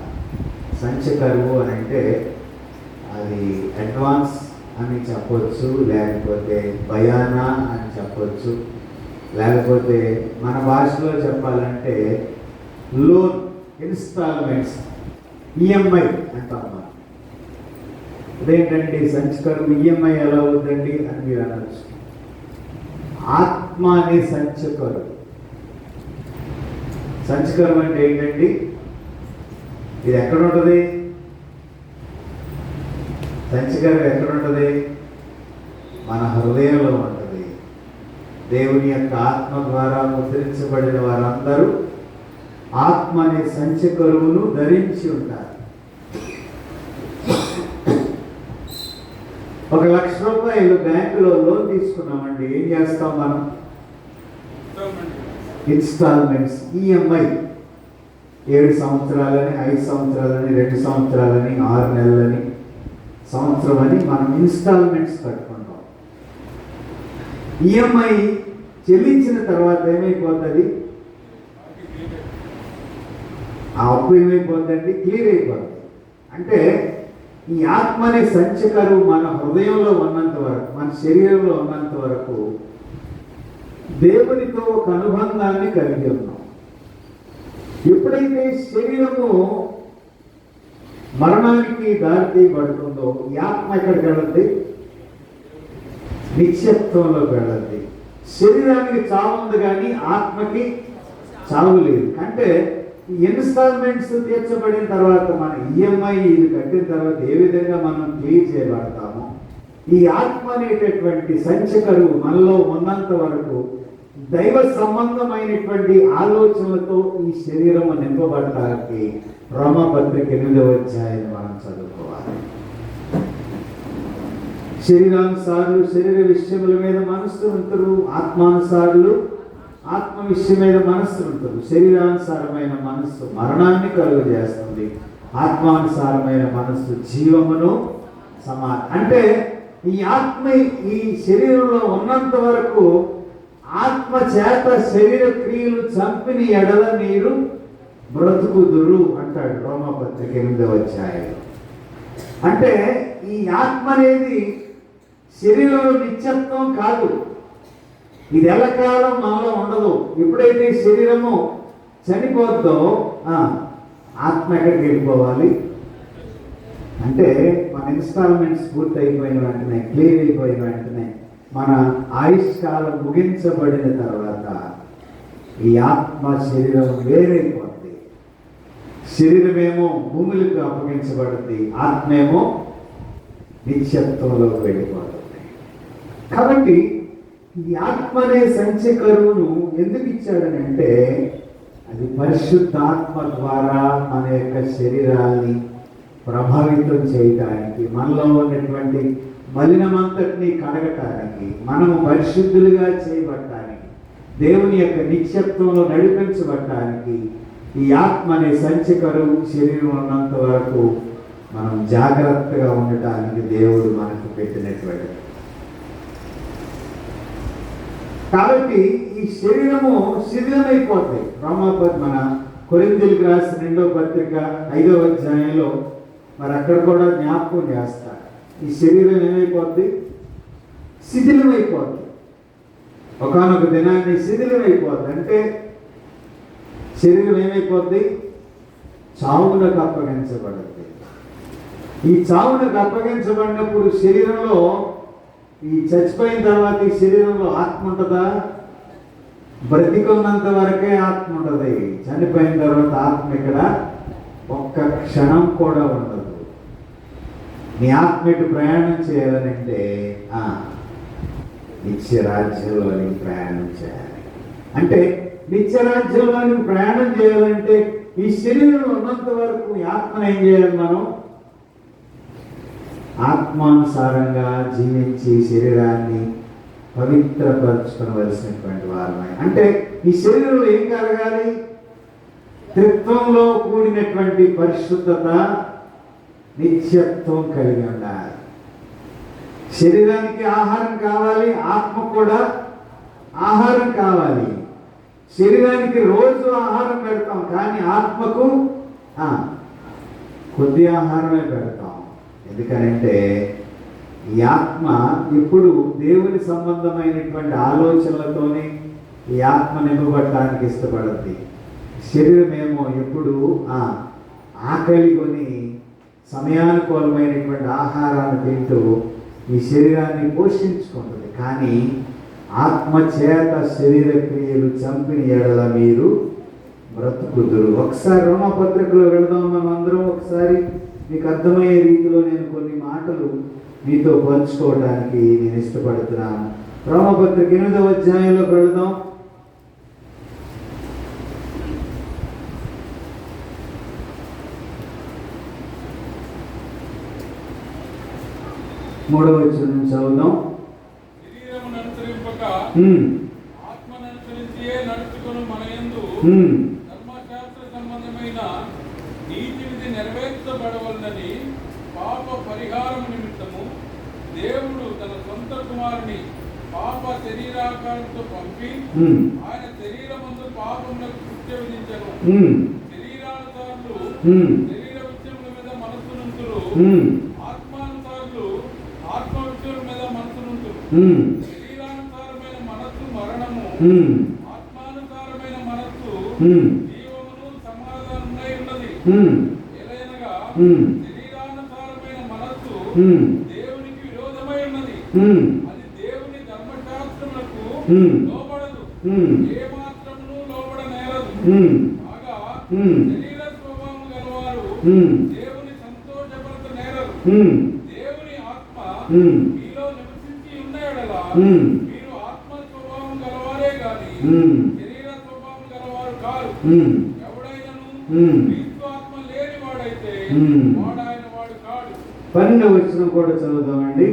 సంచకరువు అని అంటే అది అడ్వాన్స్ అని చెప్పొచ్చు, లేకపోతే భయానా అని చెప్పొచ్చు, లేకపోతే మన భాషలో చెప్పాలంటే లోన్, ఇన్స్టాల్మెంట్స్, ఈఎంఐ అంటాం మనం. అదేంటండి సంచకరువు, ఈఎంఐ ఎలా అవుతుందండి అని మీరు అనొచ్చు. ఆత్మ అనే సంచకరువు. సంచకరువు అంటే ఏంటండి? ఇది ఎక్కడ ఉంటుంది? సంచకరువు ఎక్కడ ఉంటుంది? మన హృదయంలో ఉంటుంది. దేవుని యొక్క ఆత్మ ద్వారా ముద్రించబడిన వారందరూ ఆత్మ అనే సంచకరువును ధరించి ఉంటారు. 1,00,000 రూపాయలు బ్యాంకులో లోన్ తీసుకున్నామండి. ఏం చేస్తాం మనం? Instalments, EMI. 7 సంవత్సరాలని, 5 సంవత్సరాలని, 2 సంవత్సరాలని, 6 నెలలని, సంవత్సరం అని మనం ఇన్స్టాల్మెంట్స్ కట్టుకుంటాం. ఈఎంఐ చెల్లించిన తర్వాత ఏమైపోతుంది? ఆ అప్పు ఏమైపోద్దండి? క్లియర్ అయిపోద్ది. అంటే ఈ ఆత్మ అనే సంచకరు మన హృదయంలో ఉన్నంత వరకు, మన శరీరంలో ఉన్నంత వరకు దేవునితో ఒక అనుబంధాన్ని కలిగి ఉన్నాం. ఎప్పుడైతే శరీరము మరణానికి దారితీయబడుతుందో ఈ ఆత్మ ఎక్కడికి వెళ్ళద్ది? నిత్యత్వంలోకి వెళ్ళద్ది. శరీరానికి చావు ఉంది కానీ ఆత్మకి చావు లేదు. అంటే ఇన్స్టాల్మెంట్స్ తీర్చబడిన తర్వాత మన ఈఎంఐ ఇది కట్టిన తర్వాత ఏ విధంగా మనం క్లియర్ చేయబడతామో, ఈ ఆత్మ అనేటటువంటి సంచకరు మనలో ఉన్నంత వరకు దైవ సంబంధమైనటువంటి ఆలోచనలతో ఈ శరీరం నింపబడటానికి రోమాపత్రిక 8వ అధ్యాయాన్ని మనం చదువుకోవాలి. శరీరానుసారులు శరీర విషయముల మీద మనస్సు ఉంటారు, ఆత్మానుసారులు ఆత్మ విషయం మీద మనస్సు ఉంటుంది. శరీరానుసారమైన మనస్సు మరణాన్ని కలుగజేస్తుంది, ఆత్మానుసారమైన మనస్సు జీవమును అంటే ఈ ఆత్మ ఈ శరీరంలో ఉన్నంత వరకు ఆత్మ చేత శరీర క్రియలు చంపిన ఎడల మీరు బ్రతుకుదురు అంటాడు రోమాపత్రిక 8వ అధ్యాయం. అంటే ఈ ఆత్మ అనేది శరీరంలో నిత్యత్వం కాదు, ఇది ఎల్లకాలం మనలో ఉండదు. ఎప్పుడైతే శరీరము చనిపోద్దో ఆత్మ ఎక్కడికి వెళ్ళిపోవాలి అంటే మన ఇన్స్టాల్మెంట్స్ పూర్తి అయిపోయిన వెంటనే, క్లియర్ అయిపోయిన వెంటనే, మన ఆయుష్ కాలం ముగించబడిన తర్వాత ఈ ఆత్మ శరీరం వేరైపోద్ది. శరీరమేమో భూములకు అప్పగించబడుద్ది, ఆత్మేమో నిత్యత్వంలోకి వెళ్ళిపోతుంది. కాబట్టి ఈ ఆత్మ అనే సంచకరువును ఎందుకు ఇచ్చాడని అంటే అది పరిశుద్ధాత్మ ద్వారా మన యొక్క శరీరాన్ని ప్రభావితం చేయటానికి, మనలో ఉన్నటువంటి మలినమంతటిని కడగటానికి, మనము పరిశుద్ధులుగా చేయబడటానికి, దేవుని యొక్క నిత్యత్వంలో నడిపించబడటానికి ఈ ఆత్మ అనే సంచకరువు శరీరం ఉన్నంత వరకు మనం జాగ్రత్తగా ఉండటానికి దేవుడు మనకు పెట్టినటువంటి. కాబట్టి ఈ శరీరము శిథిలమైపోతాయి. మన కొరింథీయులకు రాసిన 2వ పత్రిక 5వ అధ్యాయంలో మరి అక్కడ కూడా జ్ఞాపకం చేస్తారు. ఈ శరీరం ఏమైపోద్ది? శిథిలమైపోద్ది. ఒకానొక దినాన్ని శిథిలమైపోద్ది. అంటే శరీరం ఏమైపోద్ది? చావునకు అప్పగించబడుద్ది. ఈ చావునకు అప్పగించబడినప్పుడు శరీరంలో ఈ చచ్చిపోయిన తర్వాత ఈ శరీరంలో ఆత్మ ఉంటుందా? బ్రతికున్నంత వరకే ఆత్మ ఉంటుంది. చనిపోయిన తర్వాత ఆత్మ ఇక్కడ ఒక్క క్షణం కూడా ఉండదు. నీ ఆత్మ ఇటు ప్రయాణం చేయాలనంటే నిత్యరాజ్యంలోనికి ప్రయాణం చేయాలి. అంటే నిత్యరాజ్యంలోనికి ప్రయాణం చేయాలంటే ఈ శరీరంలో ఉన్నంత వరకు ఈ ఆత్మను ఏం చేయాలి? మనం ఆత్మానుసారంగా జీవించి శరీరాన్ని పవిత్రపరచుకోవలసినటువంటి వారమే. అంటే ఈ శరీరంలో ఏం కలగాలి? త్రిత్వంలో కూడినటువంటి పరిశుద్ధత, నిత్యత్వం కలిగి ఉండాలి. శరీరానికి ఆహారం కావాలి, ఆత్మ కూడా ఆహారం కావాలి. శరీరానికి రోజు ఆహారం పెడతాం, కానీ ఆత్మకు కొద్ది ఆహారమే పెడతాం. ఎందుకనంటే ఈ ఆత్మ ఎప్పుడు దేవుని సంబంధమైనటువంటి ఆలోచనలతోనే ఈ ఆత్మ నింపబడటానికి ఇష్టపడుద్ది. శరీరం ఏమో ఎప్పుడు ఆకలి కొని సమయానుకూలమైనటువంటి ఆహారాన్ని తింటూ ఈ శరీరాన్ని పోషించుకుంటుంది. కానీ ఆత్మ చేత శరీర క్రియలు చంపిన ఎడల మీరు బ్రతుకుదురు. ఒకసారి రోమపత్రికలో వెళదాం మనం అందరం. ఒకసారి మీకు అర్థమయ్యే రీతిలో నేను కొన్ని మాటలు మీతో పంచుకోవడానికి నేను ఇష్టపడుతున్నాను. రోమపత్రిక 8వ అధ్యాయంలోకి వెళదాం. మూడవ వచనం నుంచి చదువుదాం. శరీరమును అనుసరింపక ఆత్మను అనుసరించే నడుచుకొని మనయందు ధర్మశాస్త్ర సంబంధమైన నీతి విధి నెరవేర్చబడవలనని పాప పరిహారం నిమిత్తము దేవుడు తన సొంత కుమారుని పాప శరీరాకారంతో పంపి ఆయన శరీరమందు పాపములకు శిక్ష విధించను. శరీరానుసారమైన శరీర విషయముల మీద మనస్సు నుంచురు, ఆత్మానుసారులు ఆత్మ విషయముల మీద మనస్సు నుంచురు. శరీరానుసారమైన మనస్సు మరణము, ఆత్మానుసారమైన మనస్సు జీవమును సమాధానమై ఉన్నది. ఎలయనగా శరీరానుసారమైన మనస్సు దేవునికి విరోధమై ఉన్నది, అది దేవుని ధర్మశాస్త్రములకు లోబడదు, ఏ మాత్రమును లోబడనేరదు. కాగా శరీర స్వభావం గలవారు దేవుని సంతోషపరచనేరరు. దేవుని ఆత్మ మీలో నివసించి ఉన్న యెడల మీరు ఆత్మ స్వభావం గలవారే గాని శరీర స్వభావం గలవారు కారు. ఎవడైనను క్రీస్తు ఆత్మ లేని వాడైతే వాడాయన వాడు కాడు. 12వ వచనం కూడా చదువుదామండి.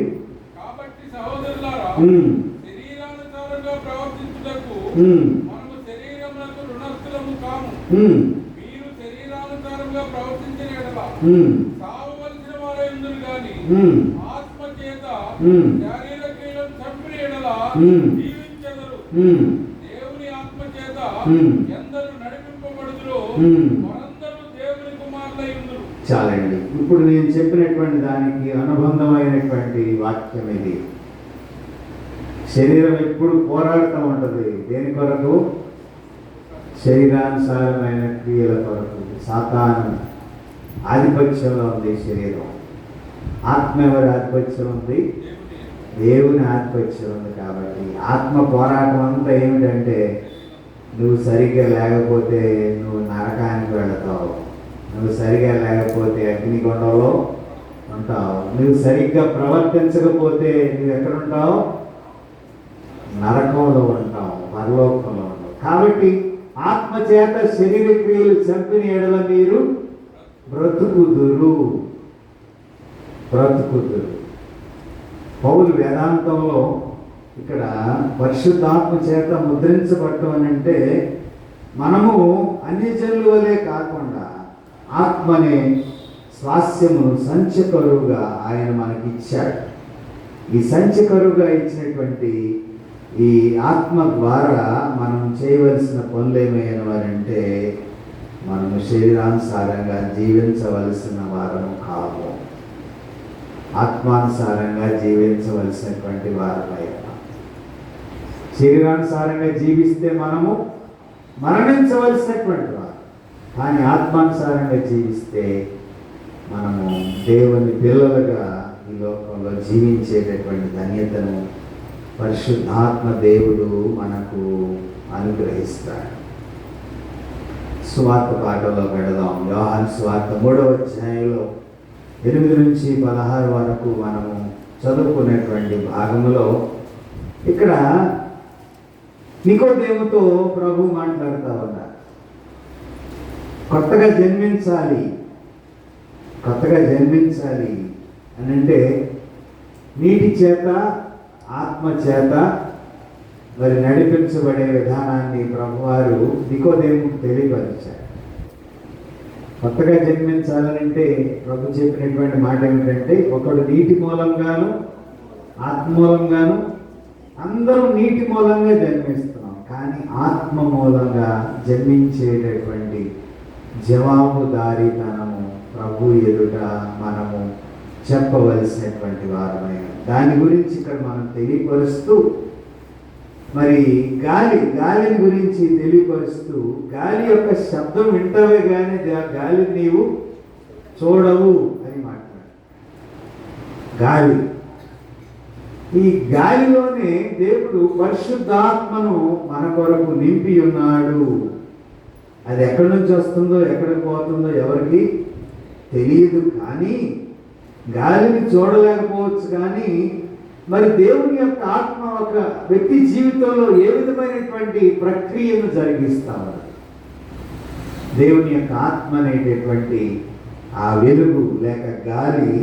కాబట్టి సహోదరులారా, శరీరానుసారంగా ప్రవర్తించుటకు మనము శరీరమునకు రుణస్థులము కాము. మీరు శరీరానుసారంగా ప్రవర్తించిన యెడల సావవలసిన వారై ఉందురు గాని ఆత్మ చేత శారీర క్రియలను చంపిన యెడల జీవించెదరు. దేవుని ఆత్మ చేత ఎందరు నడిపింపబడుదురో వారందరూ దేవుని కుమారులై ఉందురు. చాలండి. ఇప్పుడు నేను చెప్పినటువంటి దానికి అనుబంధమైనటువంటి వాక్యం ఇది. శరీరం ఎప్పుడు పోరాడుతూ ఉంటుంది. దేని కొరకు? శరీరానుసారమైన క్రియల కొరకు. సాతాను ఆధిపత్యంలో ఉంది శరీరం. ఆత్మ ఎవరి ఆధిపత్యం ఉంది? దేవుని ఆధిపత్యం ఉంది. కాబట్టి ఆత్మ పోరాటం అంతా ఏమిటంటే, నువ్వు సరిగ్గా లేకపోతే నువ్వు నరకానికి వెళతావు, నువ్వు సరిగ్గా లేకపోతే అగ్నిగుండంలో ఉంటావు, నువ్వు సరిగ్గా ప్రవర్తించకపోతే నువ్వు ఎక్కడ ఉంటావు? నరకంలో ఉంటావు, పరలోకంలో ఉంటావు. కాబట్టి ఆత్మ చేత శరీర క్రియలు చంపిన యెడల మీరు బ్రతుకుదురు. పౌలు వేదాంతంలో ఇక్కడ పరిశుద్ధాత్మ చేత ముద్రించబడటం అని అంటే, మనము అన్ని జనుల వలె కాకుండా ఆత్మనే స్వాస్యమును సంచకరువుగా ఆయన మనకి ఇచ్చాడు. ఈ సంచకరువుగా ఇచ్చినటువంటి ఈ ఆత్మ ద్వారా మనం చేయవలసిన పనులు ఏమైనవారంటే, మనము శరీరానుసారంగా జీవించవలసిన వారము కాము, ఆత్మానుసారంగా జీవించవలసినటువంటి వారమై. శరీరానుసారంగా జీవిస్తే మనము మరణించవలసినటువంటి వారు, కానీ ఆత్మానుసారంగా జీవిస్తే మనము దేవుని పిల్లలుగా ఈ లోకంలో జీవించేటటువంటి ధన్యతను పరిశుద్ధాత్మ దేవుడు మనకు అనుగ్రహిస్తాడు. సువార్త పాఠంలో పెడదాం. యోహాను సువార్త 3వ అధ్యాయంలో 8 నుంచి 16 వరకు మనము చదువుకునేటువంటి భాగంలో ఇక్కడ నికోదేముతో ప్రభు మాట్లాడుతూ ఉన్నారు. కొత్తగా జన్మించాలి అని అంటే నీటి చేత ఆత్మ చేత మరి నడిపించబడే విధానాన్ని ప్రభువారు నికోదేముకు తెలియపరిచారు. కొత్తగా జన్మించాలనంటే ప్రభు చెప్పినటువంటి మాట ఏమిటంటే, ఒకడు నీటి మూలంగాను ఆత్మ మూలంగాను, అందరూ నీటి మూలంగా జన్మిస్తున్నాం, కానీ ఆత్మ మూలంగా జన్మించేటటువంటి జవాబుదారీతనము ప్రభు ఎదుట మనము చెప్పవలసినటువంటి వారమే. దాని గురించి ఇక్కడ మనం తెలియపరుస్తూ, మరి గాలిని గురించి తెలియపరుస్తూ, గాలి యొక్క శబ్దం వింటావే కానీ గాలి నీవు చూడవు అని మాట్లాడు. ఈ గాలిలోనే దేవుడు పరిశుద్ధాత్మను మన కొరకు నింపి ఉన్నాడు. అది ఎక్కడి నుంచి వస్తుందో ఎక్కడికి పోతుందో ఎవరికి తెలియదు. కానీ గాలిని చూడలేకపోవచ్చు, కానీ మరి దేవుని యొక్క ఆత్మ ఒక వ్యక్తి జీవితంలో ఏ విధమైనటువంటి ప్రక్రియను జరిగిస్తాము. దేవుని యొక్క ఆత్మ అనేటటువంటి ఆ వెలుగు లేక గాలి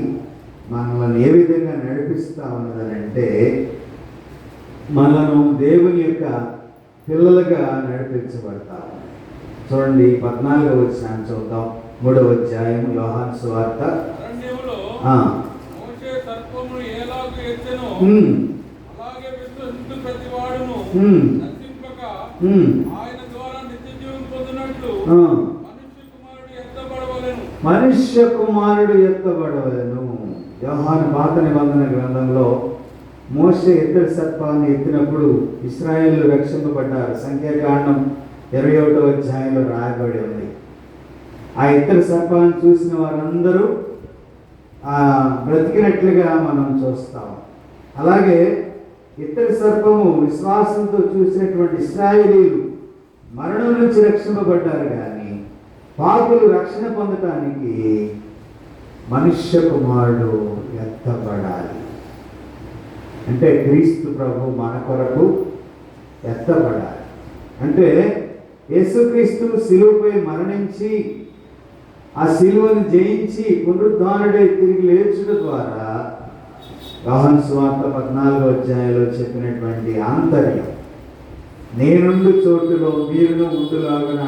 మనల్ని ఏ విధంగా నడిపిస్తా ఉన్నదనంటే, మనను దేవుని యొక్క పిల్లలుగా నడిపించబడతాము. చూడండి 14వ వచనాన్ని చూద్దాం. 3వ అధ్యాయం యోహాను సువార్త. మోషే సర్పమును ఎలాగూ ఎత్తెనో అలాగే విశ్వసించు ప్రతివాడును నశింపక ఆయన ద్వారా నిత్య జీవం పొందినట్లు మనుష్య కుమారుడు ఎత్తబడవలెను. మనుష్య కుమారుడు ఎత్తబడవలను. యోహాను పాత నిబంధన గ్రంథంలో మోషే ఇత్తడి సర్పాన్ని ఎత్తినప్పుడు ఇశ్రాయేలు రక్షింపబడ్డారు. సంఖ్యాకాండం 21వ అధ్యాయంలో రాయబడి ఉంది. ఆ ఇత్తడి సర్పాన్ని చూసిన వారందరూ బ్రతికినట్లుగా మనం చూస్తాం. అలాగే ఇత్తడి సర్పము విశ్వాసంతో చూసినటువంటి ఇశ్రాయేలీలు మరణం నుంచి రక్షింపబడ్డారు. కానీ పాపులు రక్షణ పొందటానికి మనుష్య కుమారుడు ఎత్తబడాలి. అంటే క్రీస్తు ప్రభు మన కొరకు ఎత్తబడాలి. అంటే యేసుక్రీస్తు శిలువపై మరణించి ఆ శిలువను జయించి పునరుద్ధానుడై తిరిగి లేచుట ద్వారా యోహాను సువార్త 14వ అధ్యాయంలో చెప్పినటువంటి ఆంతర్యం, నేనుండు చోటులో మీరును ఉండులాగున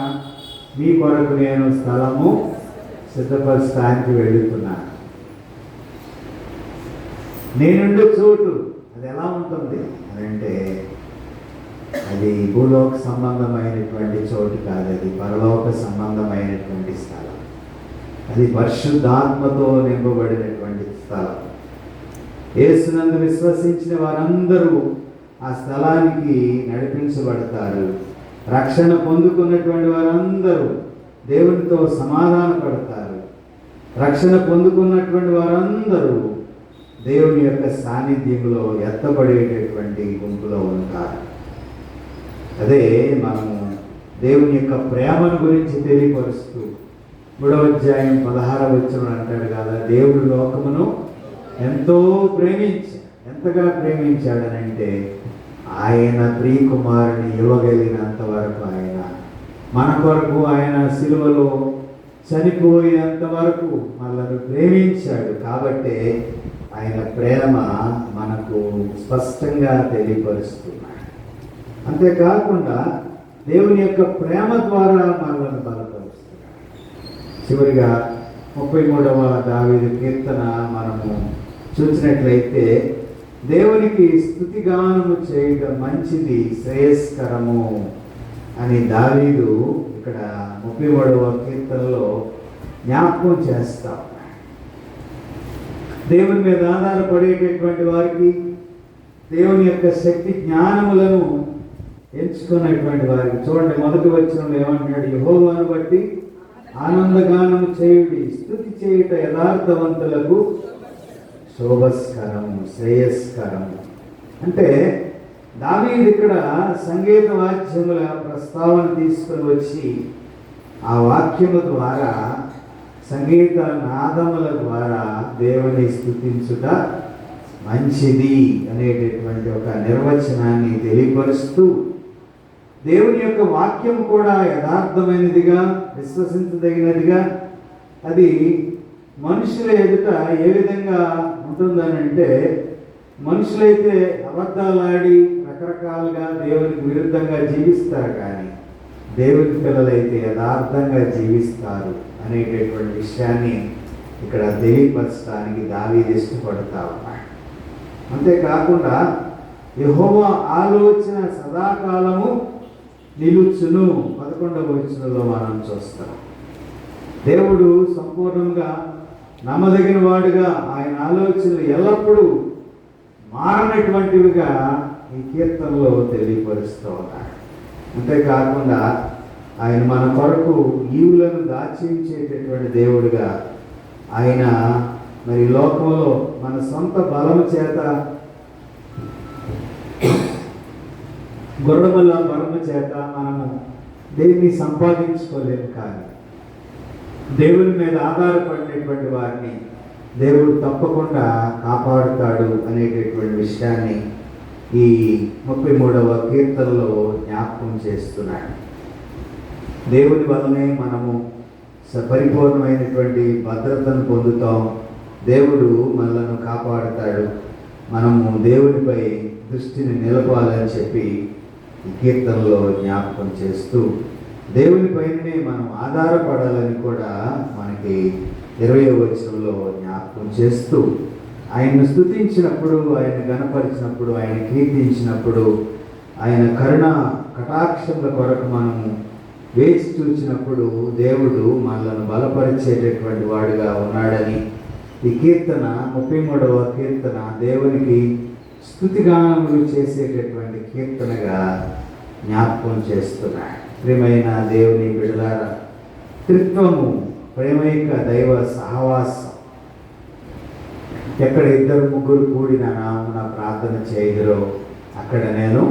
మీ కొరకు నేను స్థలము సిద్ధపరచడానికి వెళుతున్నాను. నేనుండే చోటు అది ఎలా ఉంటుంది అని అంటే, అది భూలోక సంబంధమైనటువంటి చోటు కాదు, అది పరలోక సంబంధమైనటువంటి స్థలం. అది పరిశుద్ధాత్మతో నింపబడినటువంటి స్థలం. యేసునందు విశ్వసించిన వారందరూ ఆ స్థలానికి నడిపించబడతారు. రక్షణ పొందుకున్నటువంటి వారందరూ దేవునితో సమాధాన పడతారు. రక్షణ పొందుకున్నటువంటి వారందరూ దేవుని యొక్క సాన్నిధ్యంలో ఎత్తబడేటటువంటి గుంపులో ఉంటారు. అదే మనము దేవుని యొక్క ప్రేమను గురించి తెలియపరుస్తూ 3వ అధ్యాయం 16వ వచనం అంటాడు కదా, దేవుడు లోకమును ఎంతో ఎంతగా ప్రేమించాడనంటే ఆయన ప్రియకుమారుని ఇవ్వగలిగినంత వరకు ఆయన మన కొరకు ఆయన సిలువలో చనిపోయేంత వరకు మనల్ని ప్రేమించాడు. కాబట్టే ఆయన ప్రేమ మనకు స్పష్టంగా తెలియపరుస్తున్నాడు. అంతేకాకుండా దేవుని యొక్క ప్రేమ ద్వారా మనల్ని బలపరుస్తున్నాడు. చివరిగా 33వ దావీదు కీర్తన మనము చూసినట్లయితే, దేవునికి స్తుతిగానము చేయడం మంచిది, శ్రేయస్కరము అని దావీదు ఇక్కడ 33వ కీర్తనలో జ్ఞాపకం చేస్తాం. దేవుని మీద ఆధారపడేటటువంటి వారికి, దేవుని యొక్క శక్తి జ్ఞానములను ఎంచుకున్నటువంటి వారికి చూడండి, మొదటి వచనంలో ఏమంటున్నాడు, యెహోవాను బట్టి ఆనందగానము చేయుడి, స్తుతి చేయుట యథార్థవంతులకు శోభస్కరము, శ్రేయస్కరము. అంటే దావీదు ఇక్కడ సంగీత వాద్యముల ప్రస్తావన తీసుకుని వచ్చి ఆ వాక్యము ద్వారా, సంగీత నాదముల ద్వారా దేవుని స్తుతించుట మంచిది అనేటటువంటి ఒక నిర్వచనాన్ని తెలియపరుస్తూ, దేవుని యొక్క వాక్యం కూడా యథార్థమైనదిగా, విశ్వసించదగినదిగా, అది మనుషుల ఎదుట ఏ విధంగా ఉంటుందనంటే, మనుషులైతే అబద్ధాలాడి రకరకాలుగా దేవునికి విరుద్ధంగా జీవిస్తారు, కానీ దేవుని పిల్లలైతే యథార్థంగా జీవిస్తారు అనేటటువంటి విషయాన్ని ఇక్కడ తెలియపరచడానికి దావీదు ఇష్టపడతా ఉన్నాడు. అంతేకాకుండా యెహోవా ఆలోచన సదాకాలము నిలుచును 11వ వచనంలో మనం చూస్తాం. దేవుడు సంపూర్ణంగా నమ్మదగిన వాడుగా, ఆయన ఆలోచనలు ఎల్లప్పుడూ మారనటువంటివిగా ఈ కీర్తనలో తెలియపరుస్తూ ఉన్నాడు. అంతేకాకుండా ఆయన మన కొరకు ఈవులను దాచించేటటువంటి దేవుడుగా, ఆయన మరి లోకంలో మన సొంత బలము చేత, గుర్రముల బలము చేత మనము దేన్ని సంపాదించుకోలేము, కానీ దేవుని మీద ఆధారపడినటువంటి వారిని దేవుడు తప్పకుండా కాపాడుతాడు అనేటటువంటి విషయాన్ని ఈ 33వ కీర్తనలో జ్ఞాపకం చేస్తున్నాడు. దేవుని వల్లనే మనము పరిపూర్ణమైనటువంటి భద్రతను పొందుతాం. దేవుడు మనలను కాపాడుతాడు. మనము దేవునిపై దృష్టిని నిలపాలని చెప్పి ఈ కీర్తనలో జ్ఞాపకం చేస్తూ, దేవునిపైనే మనం ఆధారపడాలని కూడా మనకి 20వ వచనంలో జ్ఞాపకం చేస్తూ, ఆయన్ను స్తుతించినప్పుడు, ఆయన గణపరిచినప్పుడు, ఆయన కీర్తించినప్పుడు, ఆయన కరుణ కటాక్షముల కొరకు మనము వేచి చూచినప్పుడు దేవుడు మనల్ని బలపరిచేటటువంటి వాడుగా ఉన్నాడని ఈ కీర్తన 33వ కీర్తన దేవునికి స్తుతిగానములు చేసేటటువంటి కీర్తనగా జ్ఞాపకం చేస్తున్నాడు. ప్రియమైన దేవుని బిడ్డలారా, త్రిత్వము, ప్రేమైక దైవ సహవాసం, ఎక్కడ 2-3 కూడి నా నామమున ప్రార్థన చేయుదురో అక్కడ నేను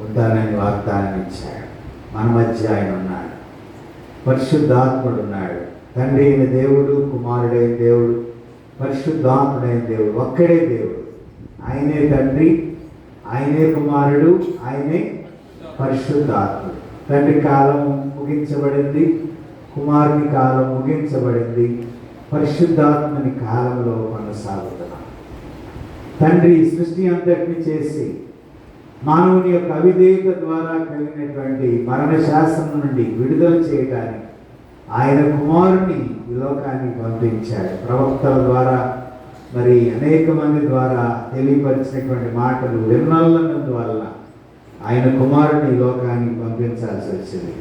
ఉంటానని వాగ్దానం ఇచ్చాడు. మన మధ్య ఆయన ఉన్నాడు, పరిశుద్ధాత్ముడు ఉన్నాడు. తండ్రి అయిన దేవుడు, కుమారుడైన దేవుడు, పరిశుద్ధాత్ముడైన దేవుడు, ఒక్కడే దేవుడు. ఆయనే తండ్రి, ఆయనే కుమారుడు, ఆయనే పరిశుద్ధాత్ముడు. తండ్రి కాలం ముగించబడింది, కుమారుని కాలం ముగించబడింది, పరిశుద్ధాత్మని కాలంలో కొనసాగుతున్నాం. తండ్రి సృష్టి అంతటిని చేసి మానవుని యొక్క అవిధేయత ద్వారా కలిగినటువంటి మరణ శాసనం నుండి విడుదల చేయడానికి ఆయన కుమారుని ఈ లోకానికి పంపించాడు. ప్రవక్తల ద్వారా, మరి అనేక మంది ద్వారా తెలియపరిచినటువంటి మాటలు విన్నల్లందువల్ల ఆయన కుమారుని ఈ లోకానికి పంపించాల్సి వచ్చింది.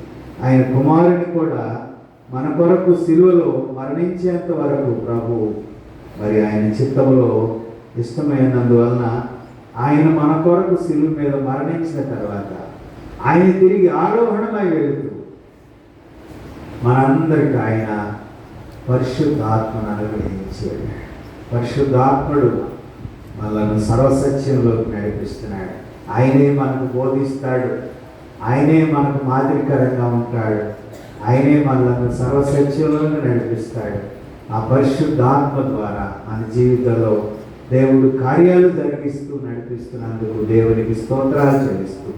ఆయన కుమారుని కూడా మన కొరకు సిలువలో మరణించేంత వరకు ప్రభు మరి ఆయన చిత్తములో ఇష్టమైనందువలన ఆయన మన కొరకు సిలువ మీద మరణించిన తర్వాత ఆయన తిరిగి ఆరోహణమై వెళుతూ మనందరికీ ఆయన పరిశుద్ధాత్మను అనుగ్రహించాడు. పరిశుద్ధాత్ముడు మనల్ని సర్వసత్యంలోకి నడిపిస్తున్నాడు. ఆయనే మనకు బోధిస్తాడు, ఆయనే మనకు మాదిరికరంగా ఉంటాడు, ఆయనే మనల్ని సర్వసత్యంలోకి నడిపిస్తాడు. ఆ పరిశుద్ధాత్మ ద్వారా మన జీవితంలో దేవుడు కార్యాలు జరిగిస్తూ నడిపిస్తున్నందుకు దేవునికి స్తోత్రాలు చెల్లిస్తూ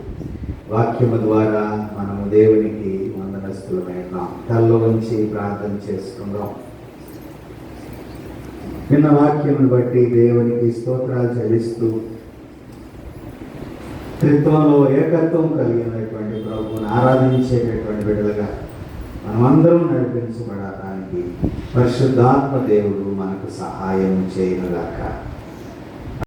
వాక్యము ద్వారా మనము దేవునికి వందనస్తులమైనాం. తల్లో ఉంచి ప్రార్థన చేసుకుందాం. విన్న వాక్యమును బట్టి దేవునికి స్తోత్రాలు చెల్లిస్తూ త్రిత్వంలో ఏకత్వం కలిగినటువంటి ప్రభువును ఆరాధించేటటువంటి బిడ్డలుగా మనమందరం నడిపించబడటానికి పరిశుద్ధాత్మ దేవుడు మనకు సహాయం చేయనుగాక.